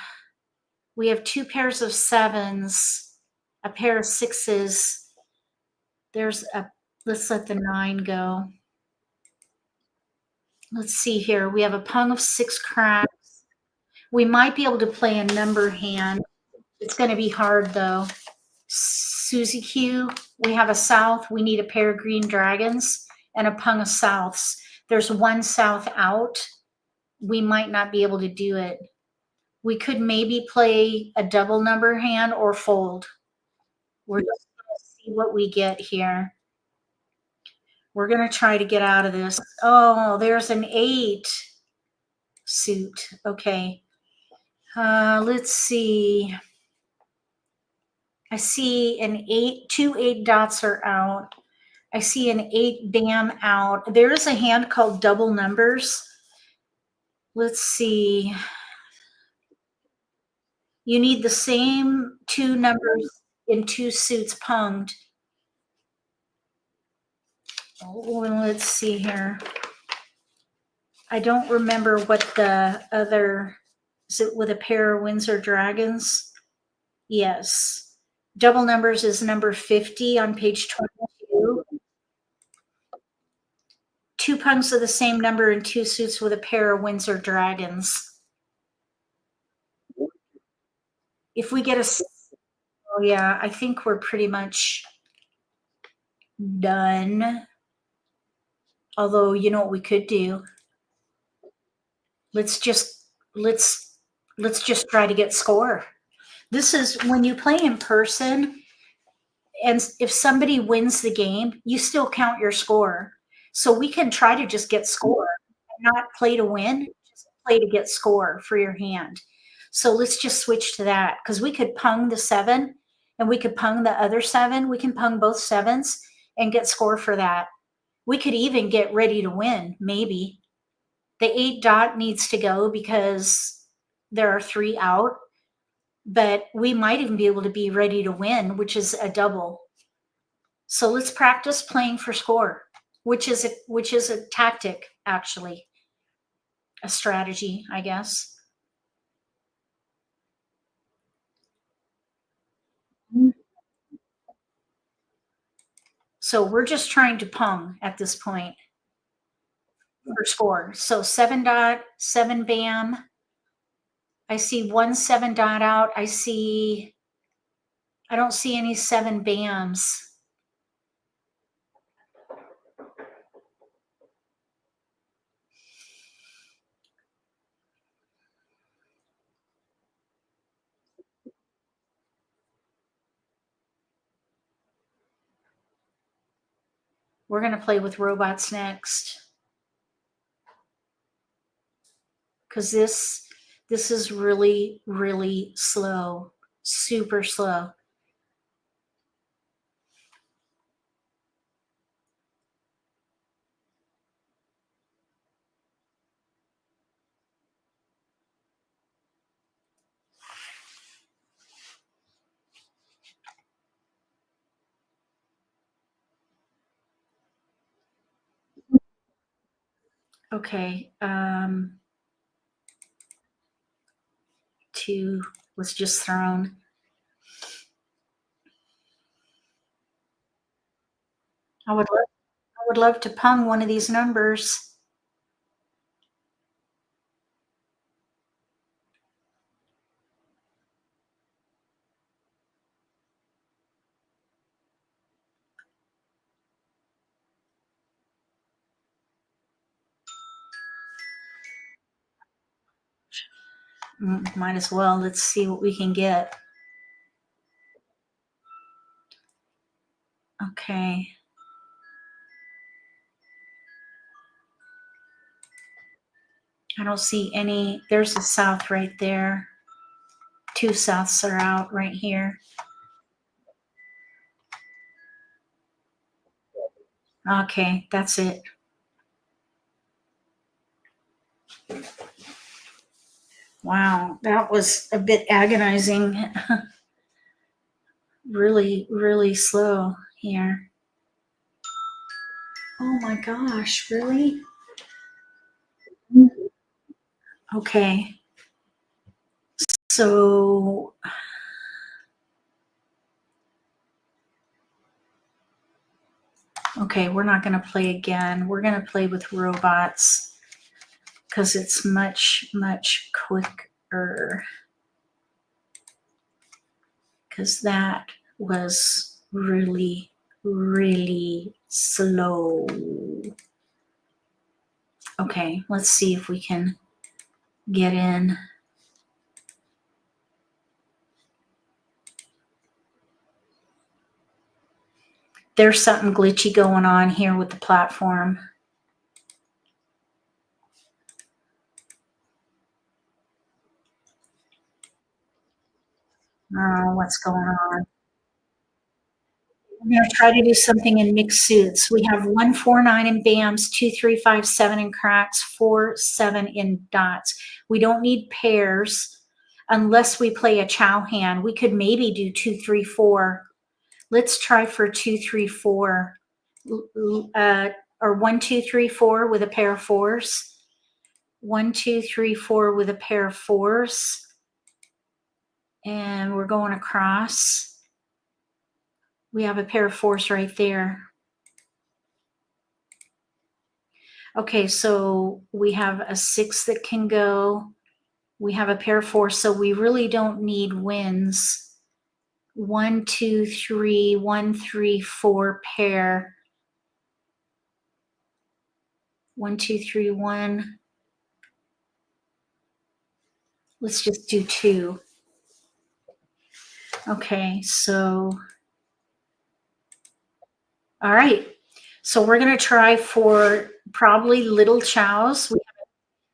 We have 2 pairs of 7s, a pair of 6s. There's a, let's let the 9 go. Let's see here. We have a pung of 6 cracks. We might be able to play a number hand. It's going to be hard though. Susie Q, we have a south. We need a pair of green dragons and a pung of souths. There's 1 south out. We might not be able to do it. We could maybe play a double number hand or fold. We're just going to see what we get here. We're going to try to get out of this. Oh, there's an 8 suit. Okay. Let's see. I see an 8, 2 8 dots are out. I see an 8 bam out. There is a hand called double numbers. Let's see. You need the same 2 numbers in 2 suits punged. Oh, and let's see here. I don't remember what the other, is it with a pair of Windsor Dragons? Yes. Double numbers is number 50 on page 22. 2 pungs of the same number in 2 suits with a pair of Windsor Dragons. If we get a, oh yeah, I think we're pretty much done. Although, you know what we could do? Let's just try to get score. This is when you play in person, and if somebody wins the game, you still count your score. So we can try to just get score, not play to win, just play to get score for your hand. So let's just switch to that because we could pung the 7 and we could pung the other 7. We can pung both 7s and get score for that. We could even get ready to win, maybe. The 8 dot needs to go because there are 3 out, but we might even be able to be ready to win, which is a double. So let's practice playing for score, which is a tactic, actually, a strategy, I guess. So we're just trying to pung at this point for score. So 7 dot, 7 bam. I see 1 7 dot out. I don't see any 7 bams. We're going to play with robots next. Because this is really, really slow, super slow. Okay. 2 was just thrown. I would love to pung one of these numbers. Might as well. Let's see what we can get. Okay. I don't see any. There's a south right there. 2 souths are out right here. Okay, that's it. Wow, that was a bit agonizing. Really, really slow here. Oh my gosh, really? Okay. So okay, we're not going to play again. We're going to play with robots because it's much, much quicker. Because that was really, really slow. Okay, let's see if we can get in. There's something glitchy going on here with the platform. What's going on? I'm going to try to do something in mixed suits. We have 149 in BAMs, 2357 in cracks, 47 in dots. We don't need pairs unless we play a chow hand. We could maybe do 234. Let's try for 234 or 1234 with a pair of fours. 1234 with a pair of fours. And we're going across. We have a pair of fours right there. Okay, so we have a 6 that can go. We have a pair of fours, so we really don't need wins. 1, 2, 3, 1, 3, 4 pair. 1, 2, 3, 1. Let's just do 2. Okay, so all right. So we're going to try for probably little chows.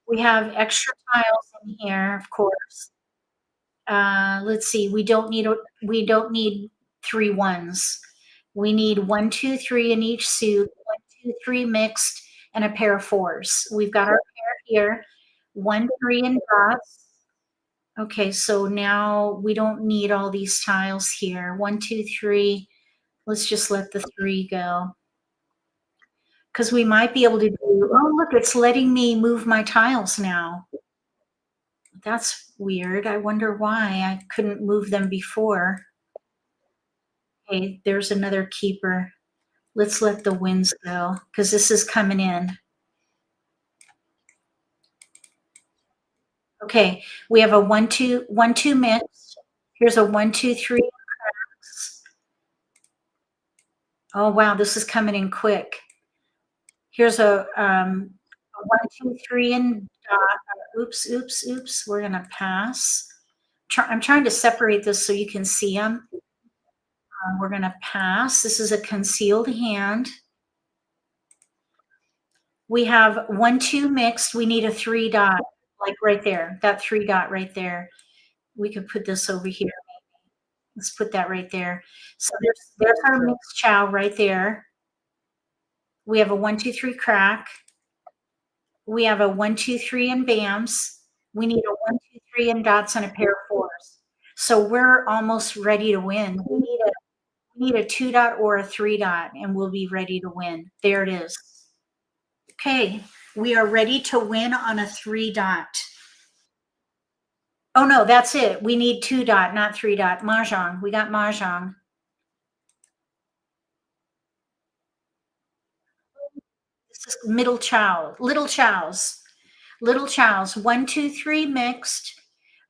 We have extra tiles in here, of course. Let's see. We don't need 3 ones. We need 1, 2, 3 in each suit. 1, 2, 3 mixed, and a pair of fours. We've got our pair here. 1, 3 in dots. Okay, so now we don't need all these tiles here. 1, 2, 3. Let's just let the 3 go. Because we might be able to do, oh, look, it's letting me move my tiles now. That's weird. I wonder why I couldn't move them before. Okay, there's another keeper. Let's let the winds go because this is coming in. Okay, we have a 1, 2, 1, 2 mix. Here's a 1, 2, 3 cracks. Oh wow, this is coming in quick. Here's a 1, 2, 3 in dot. Oops. We're gonna pass. I'm trying to separate this so you can see them. We're gonna pass. This is a concealed hand. We have 1, 2 mixed. We need a 3 dot, like right there. That 3 dot right there. We could put this over here. Let's put that right there. So there's our mixed chow right there. We have a 1, 2, 3 crack. We have a 1, 2, 3 in BAMs. We need a 1, 2, 3 in dots and a pair of fours. So we're almost ready to win. We need a 2 dot or a 3 dot, and we'll be ready to win. There it is. Okay, we are ready to win on a 3 dot. Oh no, that's it. We need 2 dot, not 3 dot. Mah Jongg. We got Mah Jongg. This is middle chow, little chows. Little chows. 1, 2, 3 mixed.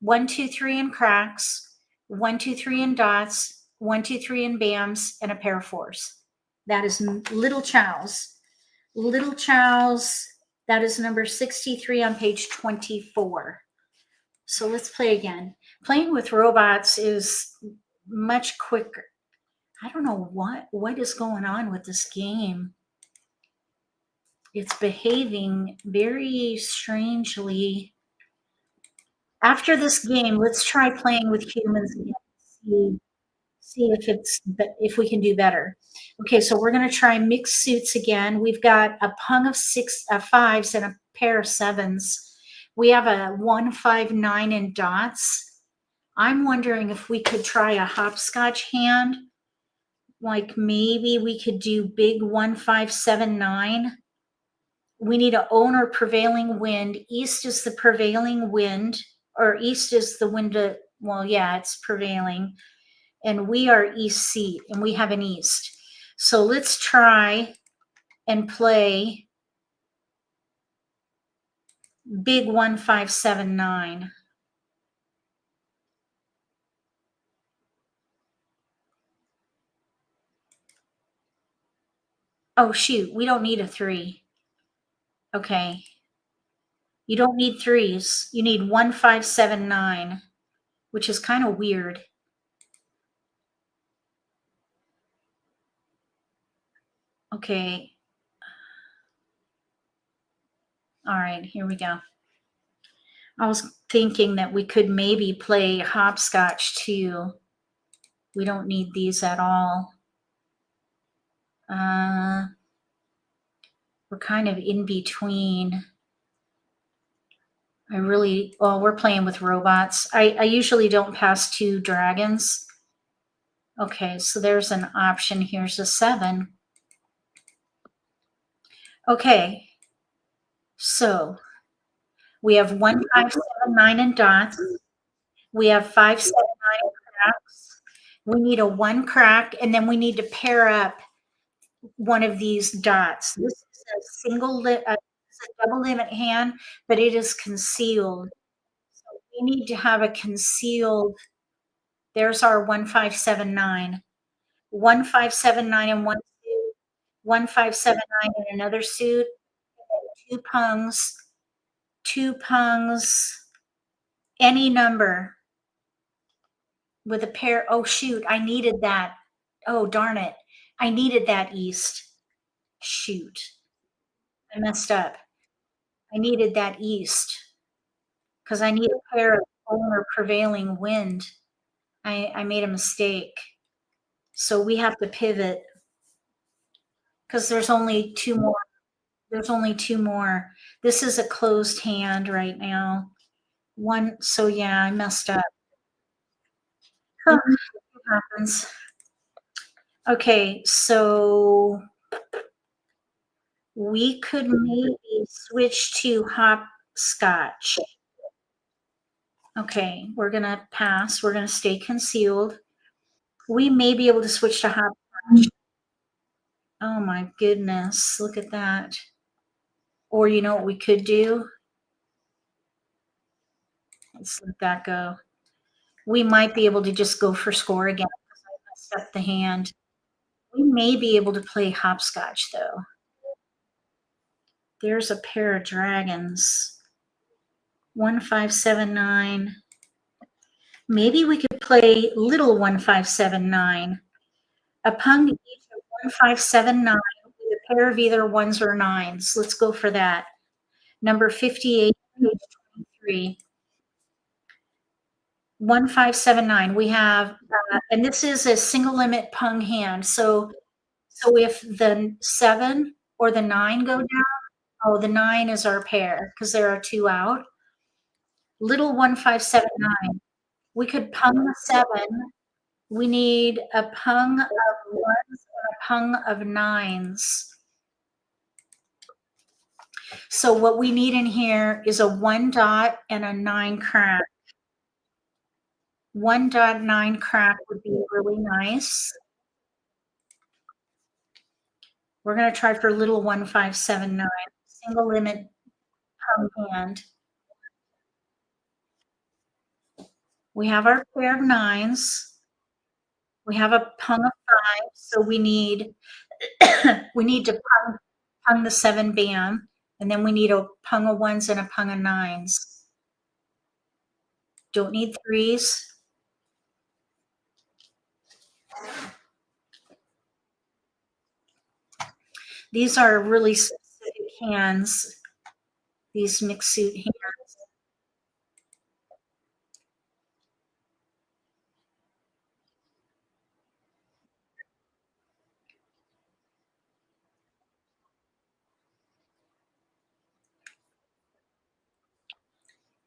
1, 2, 3 in cracks. 1, 2, 3 in dots. 1, 2, 3 in BAMs, and a pair of fours. That is little chows. Little chows. That is number 63 on page 24. So let's play again. Playing with robots is much quicker. I don't know what is going on with this game. It's behaving very strangely. After this game, let's try playing with humans again. See if we can do better. Okay, so we're going to try mixed suits again. We've got a pung of fives and a pair of sevens. We have a 159 in dots. I'm wondering if we could try a hopscotch hand. Like maybe we could do big 1579. We need to own our prevailing wind. East is the prevailing wind, or east is the wind. Well, yeah, it's prevailing. And we are east seat, and we have an east. So let's try and play big 1579. Oh, shoot, we don't need a 3. Okay. You don't need 3s. You need 1579, which is kind of weird. Okay. All right, here we go. I was thinking that we could maybe play hopscotch too. We don't need these at all. We're kind of in between. We're playing with robots. I usually don't pass 2 dragons. Okay, so there's an option. Here's a 7. Okay, so we have 1579 in dots. We have 579 in cracks. We need a 1 crack, and then we need to pair up one of these dots. This is a double limit hand, but it is concealed. So we need to have a concealed. There's our 1579. 1579 in one suit, 1579 in another suit, 2 pungs, any number with a pair. Oh, shoot, I needed that. Oh, darn it. I needed that east. Shoot. I messed up. I needed that east because I need a pair of owner prevailing wind. I made a mistake. So we have to pivot because there's only 2 more. There's only 2 more. This is a closed hand right now. So yeah, I messed up. Huh, it happens. Okay, so we could maybe switch to hopscotch. Okay, we're gonna pass. We're gonna stay concealed. We may be able to switch to hopscotch. Oh my goodness, look at that. Or you know what we could do? Let's let that go. We might be able to just go for score again because I messed up the hand. We may be able to play hopscotch though. There's a pair of dragons. 1579. Maybe we could play little 1579. A pung each of 1579 with a pair of either 1s or 9s. Let's go for that. Number 58, page 23. 1579. We have, and this is a single limit pung hand. So if the 7 or the 9 go down, oh, the 9 is our pair because there are 2 out. Little 1579. We could pung the 7. We need a pung of 1s and a pung of 9s. So what we need in here is a 1 dot and a 9 crack. 1 dot 9 crack would be really nice. We're going to try for little 1579, single limit pung hand. We have our pair of 9s. We have a pung of 5, so we need to pung the 7 bam, and then we need a pung of 1s and a pung of 9s. Don't need threes. These are really specific hands, these mixed suit hands.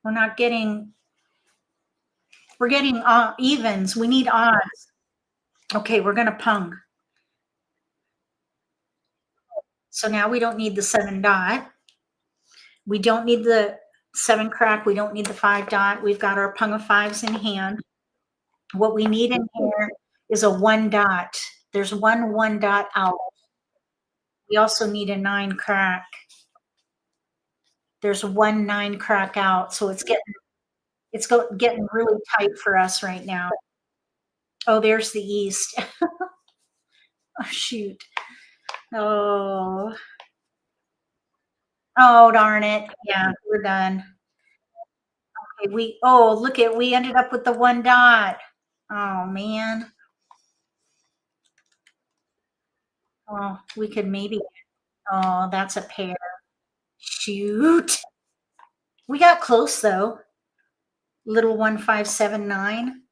We're not getting, we're getting evens. We need odds. Okay, we're going to pung. So now we don't need the 7 dot. We don't need the 7 crack. We don't need the 5 dot. We've got our pung of 5s in hand. What we need in here is a 1 dot. There's 1 dot out. We also need a 9 crack. There's 1 9 crack out. So it's getting really tight for us right now. Oh, there's the east. Oh, shoot. Oh. Oh, darn it. Yeah, we're done. Okay, we ended up with the 1 dot. Oh, man. Oh, we could maybe, oh, that's a pair. Shoot. We got close though. Little 1579.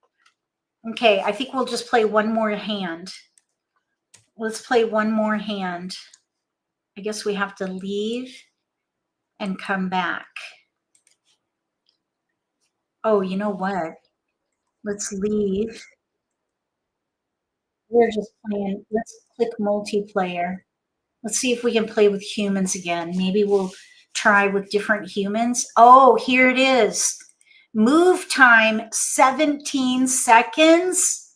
Okay, I think we'll just play one more hand. Let's play one more hand. I guess we have to leave and come back. Oh, you know what? Let's leave. We're just playing. Let's click multiplayer. Let's see if we can play with humans again. Maybe we'll try with different humans. Oh, here it is. Move time 17 seconds.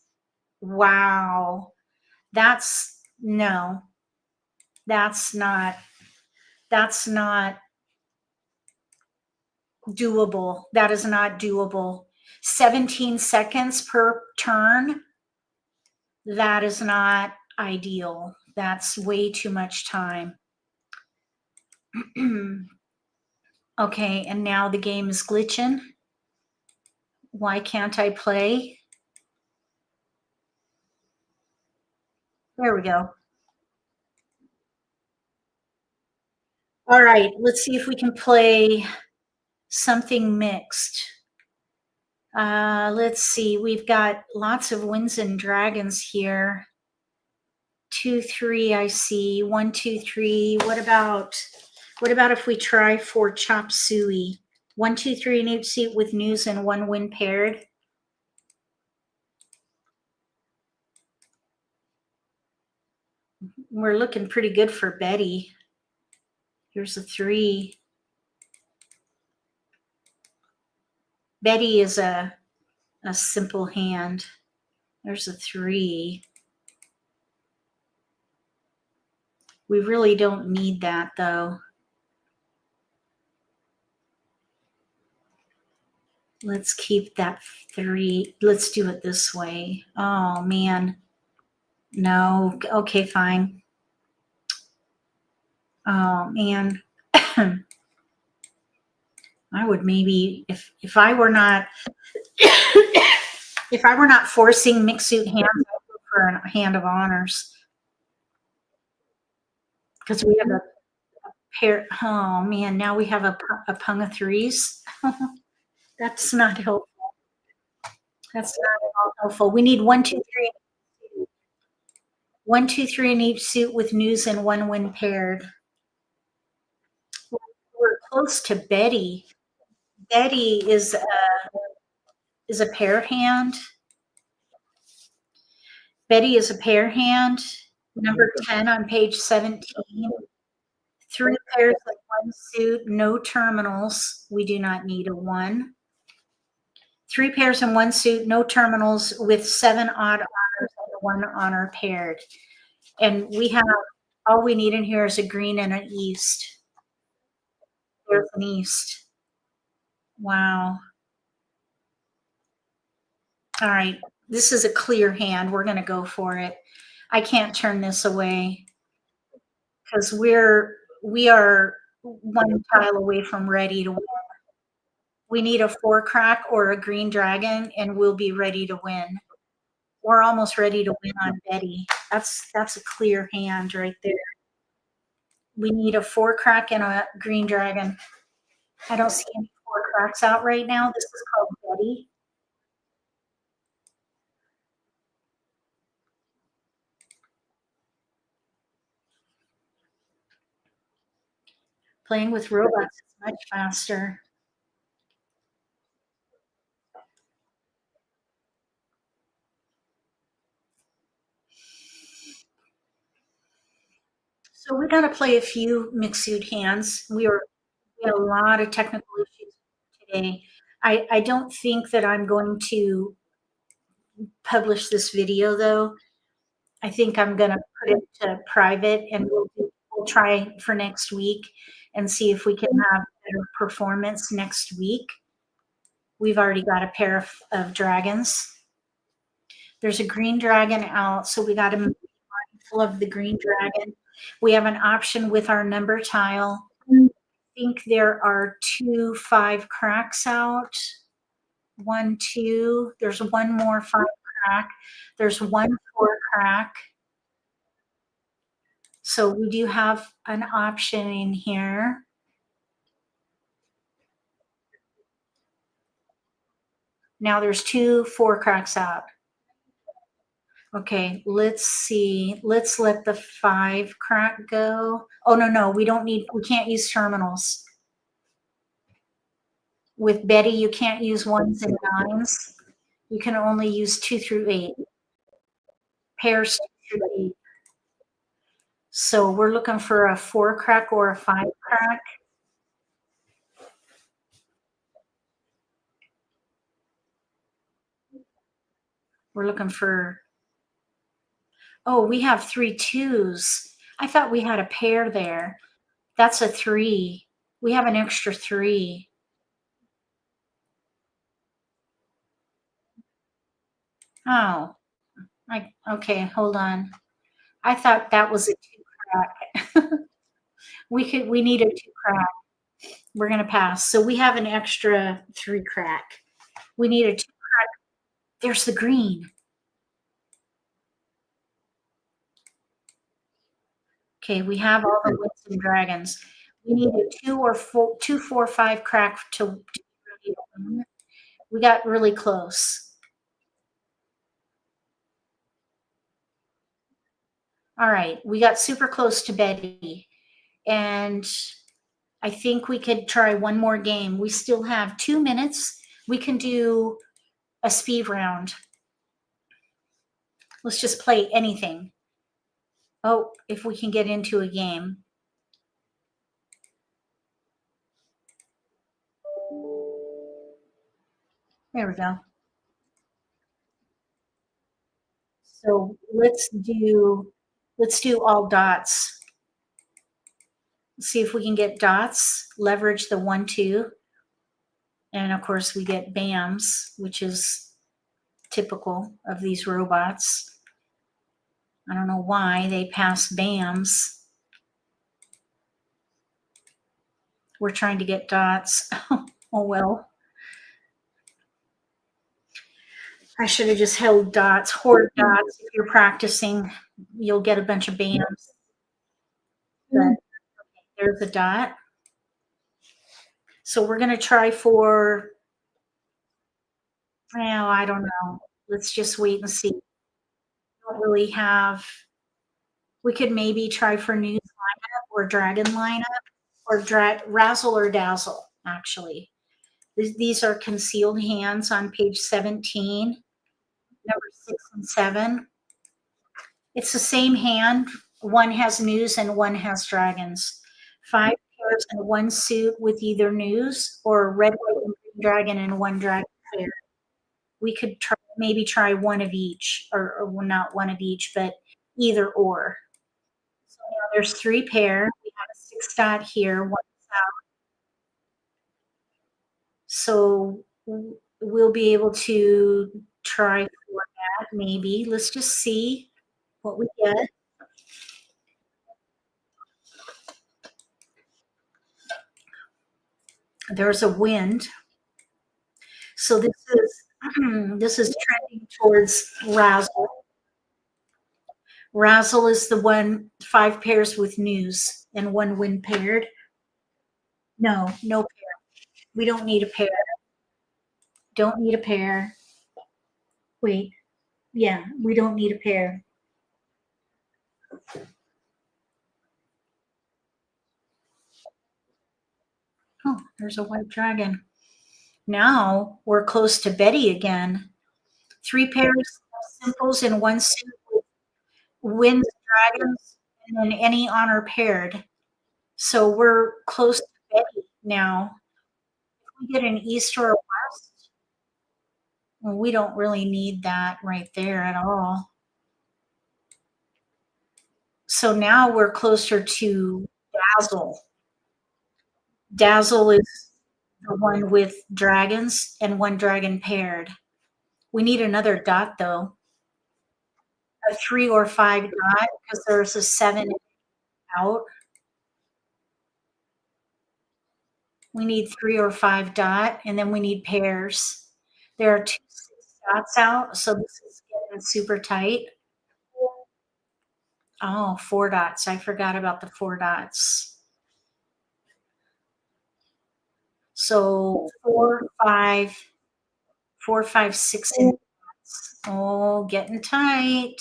Wow. That's no. That's not doable. That is not doable. 17 seconds per turn. That is not ideal. That's way too much time. Okay, and now the game is glitching. Why can't I play? There we go. All right, let's see if we can play something mixed. Let's see, we've got lots of winds and dragons here. 2, 3, I see. 1, 2, 3. What about if we try for chop suey? 1, 2, 3, nude seat with news and 1 win paired. We're looking pretty good for Betty. Here's a 3. Betty is a simple hand. There's a 3. We really don't need that though. Let's keep that 3. Let's do it this way. Oh man. No. Okay, fine. Oh man. I would maybe, if I were not if I were not forcing mixed suit hands, I'd go for a hand of honors. Because we have a pair. Oh man, now we have a pung of 3s. That's not helpful. That's not at all helpful. We need 1, 2, 3. 1, 2, 3 in each suit with news and 1 win paired. We're close to Betty. Betty is a pair hand. Betty is a pair hand. Number 10 on page 17. 3 pairs of 1 suit, no terminals. We do not need a 1. 3 pairs in 1 suit, no terminals with 7 odd honors and 1 honor paired. And we have, all we need in here is a green and an east. There's an east. Wow. All right. This is a clear hand. We're going to go for it. I can't turn this away because we are 1 tile away from ready to win. We need a 4-crack or a green dragon, and we'll be ready to win. We're almost ready to win on Betty. That's a clear hand right there. We need a 4-crack and a green dragon. I don't see any 4-cracks out right now. This is called Betty. Playing with robots is much faster. So we got to play a few mixed hands. We had a lot of technical issues today. I don't think that I'm going to publish this video though. I think I'm going to put it to private, and we'll try for next week and see if we can have better performance next week. We've already got a pair of dragons. There's a green dragon out, so we got to be mindful of the green dragon. We have an option with our number tile. I think there are 2 5-cracks out. 1, 2. There's one more 5-crack. There's 1 4-crack. So we do have an option in here. Now there's 2 4-cracks out. Okay, let's see. Let's let the 5-crack go. Oh, no, we can't use terminals. With Betty, you can't use 1s and 9s. You can only use 2 through 8. Pairs 2 through 8. So we're looking for a 4-crack or a 5-crack. We're looking for, oh, we have 3 2s. I thought we had a pair there. That's a 3. We have an extra 3. Oh, okay, hold on. I thought that was a 2-crack. We need a 2-crack. We're gonna pass. So we have an extra 3-crack. We need a 2-crack. There's the green. Okay, we have all the wits and dragons. We need a 2 4 5-crack to win. We got really close. All right, we got super close to Betty, and I think we could try one more game. We still have 2 minutes. We can do a speed round. Let's just play anything. Oh, if we can get into a game. There we go. So let's do all dots. Let's see if we can get dots, leverage the 1, 2. And of course we get BAMs, which is typical of these robots. I don't know why they pass BAMs. We're trying to get dots. Oh well. I should have just held dots, horde dots. If you're practicing, you'll get a bunch of BAMs. But there's a dot. So we're going to try for, well, I don't know. Let's just wait and see. We don't really have, we could maybe try for news lineup or dragon lineup or razzle or dazzle, actually. These are concealed hands on page 17, number 6 and 7. It's the same hand. One has news and one has dragons. 5 pairs and 1 suit with either news or a red, white, and green dragon and 1 dragon pair. We could maybe try one of each, or well, not one of each, but either or. So now there's 3 pair. We have a 6 dot here, 1 out. So we'll be able to try for that maybe. Let's just see what we get. There's a wind. So this is this is trending towards razzle. Razzle is the one 5 pairs with news and 1 win paired. No, no pair. We don't need a pair. Don't need a pair. Wait. Yeah, we don't need a pair. Oh, there's a white dragon. Now we're close to Betty again. 3 pairs of simples and 1 suit with wins dragons and then any honor paired. So we're close to Betty now. If we get an east or a west, well, we don't really need that right there at all. So now we're closer to Dazzle. Dazzle is the one with dragons and 1 dragon paired. We need another dot though. A 3 or 5 dot because there's a 7 out. We need 3 or 5 dot, and then we need pairs. There are 2 6 dots out, so this is getting super tight. Oh, 4 dots. I forgot about the 4 dots. So 4, 5, 4, 5, 6 dots. Oh, getting tight.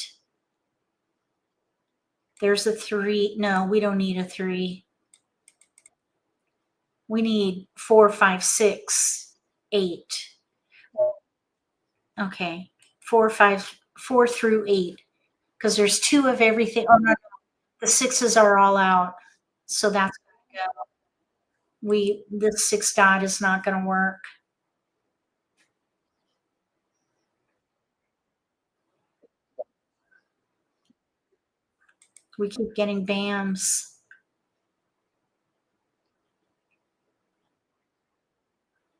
There's a 3. No, we don't need a 3. We need 4, 5, 6, 8. Okay. 4, 5, 4 through 8. Because there's 2 of everything. Oh, no, the 6s are all out. So that's going to go. This 6 dot is not going to work. We keep getting BAMs.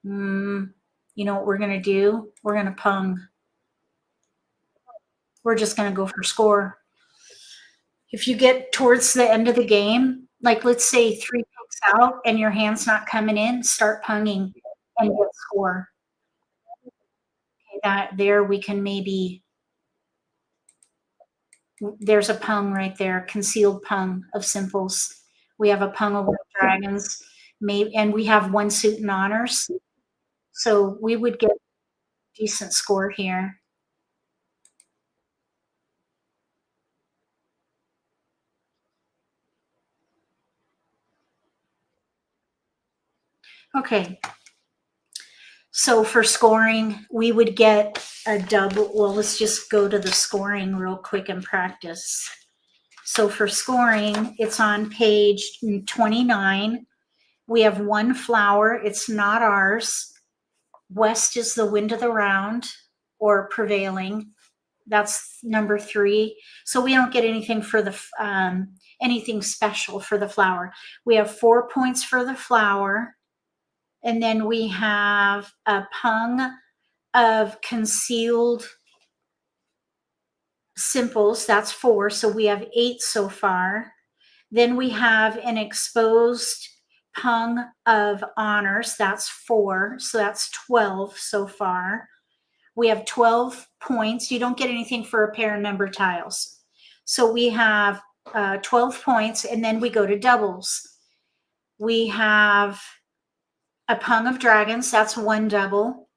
You know what we're going to do? We're going to pung. We're just going to go for score. If you get towards the end of the game, like let's say 3 picks out and your hand's not coming in, start punging and get score. Okay, that there we can maybe, there's a pung right there, concealed pung of simples. We have a pung of dragons, maybe, and we have 1 suit in honors. So we would get decent score here. Okay. So for scoring, we would get a double. Well, let's just go to the scoring real quick and practice. So for scoring, it's on page 29. We have 1 flower. It's not ours. West is the wind of the round or prevailing. That's number 3. So we don't get anything for the anything special for the flower. We have 4 points for the flower. And then we have a pung of concealed simples. That's 4. So we have 8 so far. Then we have an exposed pung of honors. That's 4. So that's 12 so far. We have 12 points. You don't get anything for a pair of number tiles. So we have 12 points, and then we go to doubles. We have a pung of dragons. That's 1 double.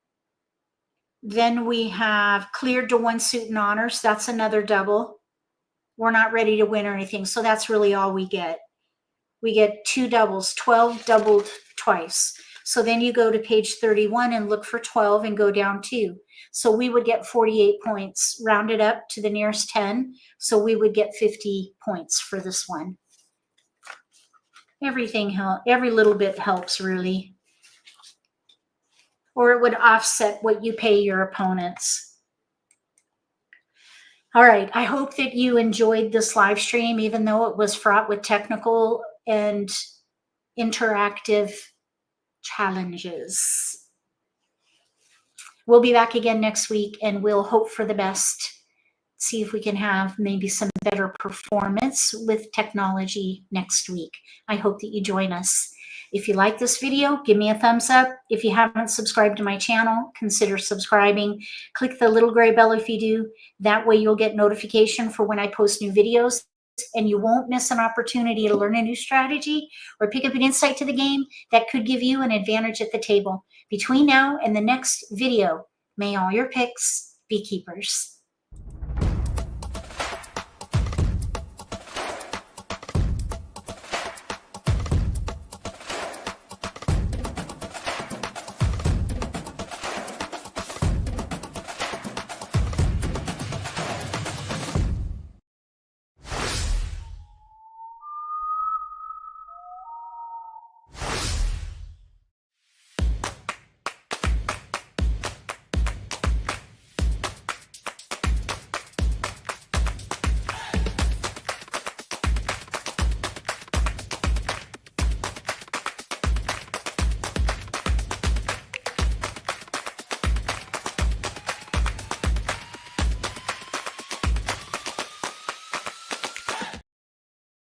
Then we have cleared to 1 suit in honors. That's another double. We're not ready to win or anything. So that's really all we get. We get 2 doubles, 12 doubled twice. So then you go to page 31 and look for 12 and go down 2. So we would get 48 points, rounded up to the nearest 10. So we would get 50 points for this one. Everything helps. Every little bit helps, really. Or it would offset what you pay your opponents. All right. I hope that you enjoyed this live stream, even though it was fraught with technical and interactive challenges. We'll be back again next week, and we'll hope for the best. See if we can have maybe some better performance with technology next week. I hope that you join us. If you like this video, give me a thumbs up. If you haven't subscribed to my channel, consider subscribing. Click the little gray bell if you do. That way you'll get notification for when I post new videos, and you won't miss an opportunity to learn a new strategy or pick up an insight to the game that could give you an advantage at the table. Between now and the next video, may all your picks be keepers.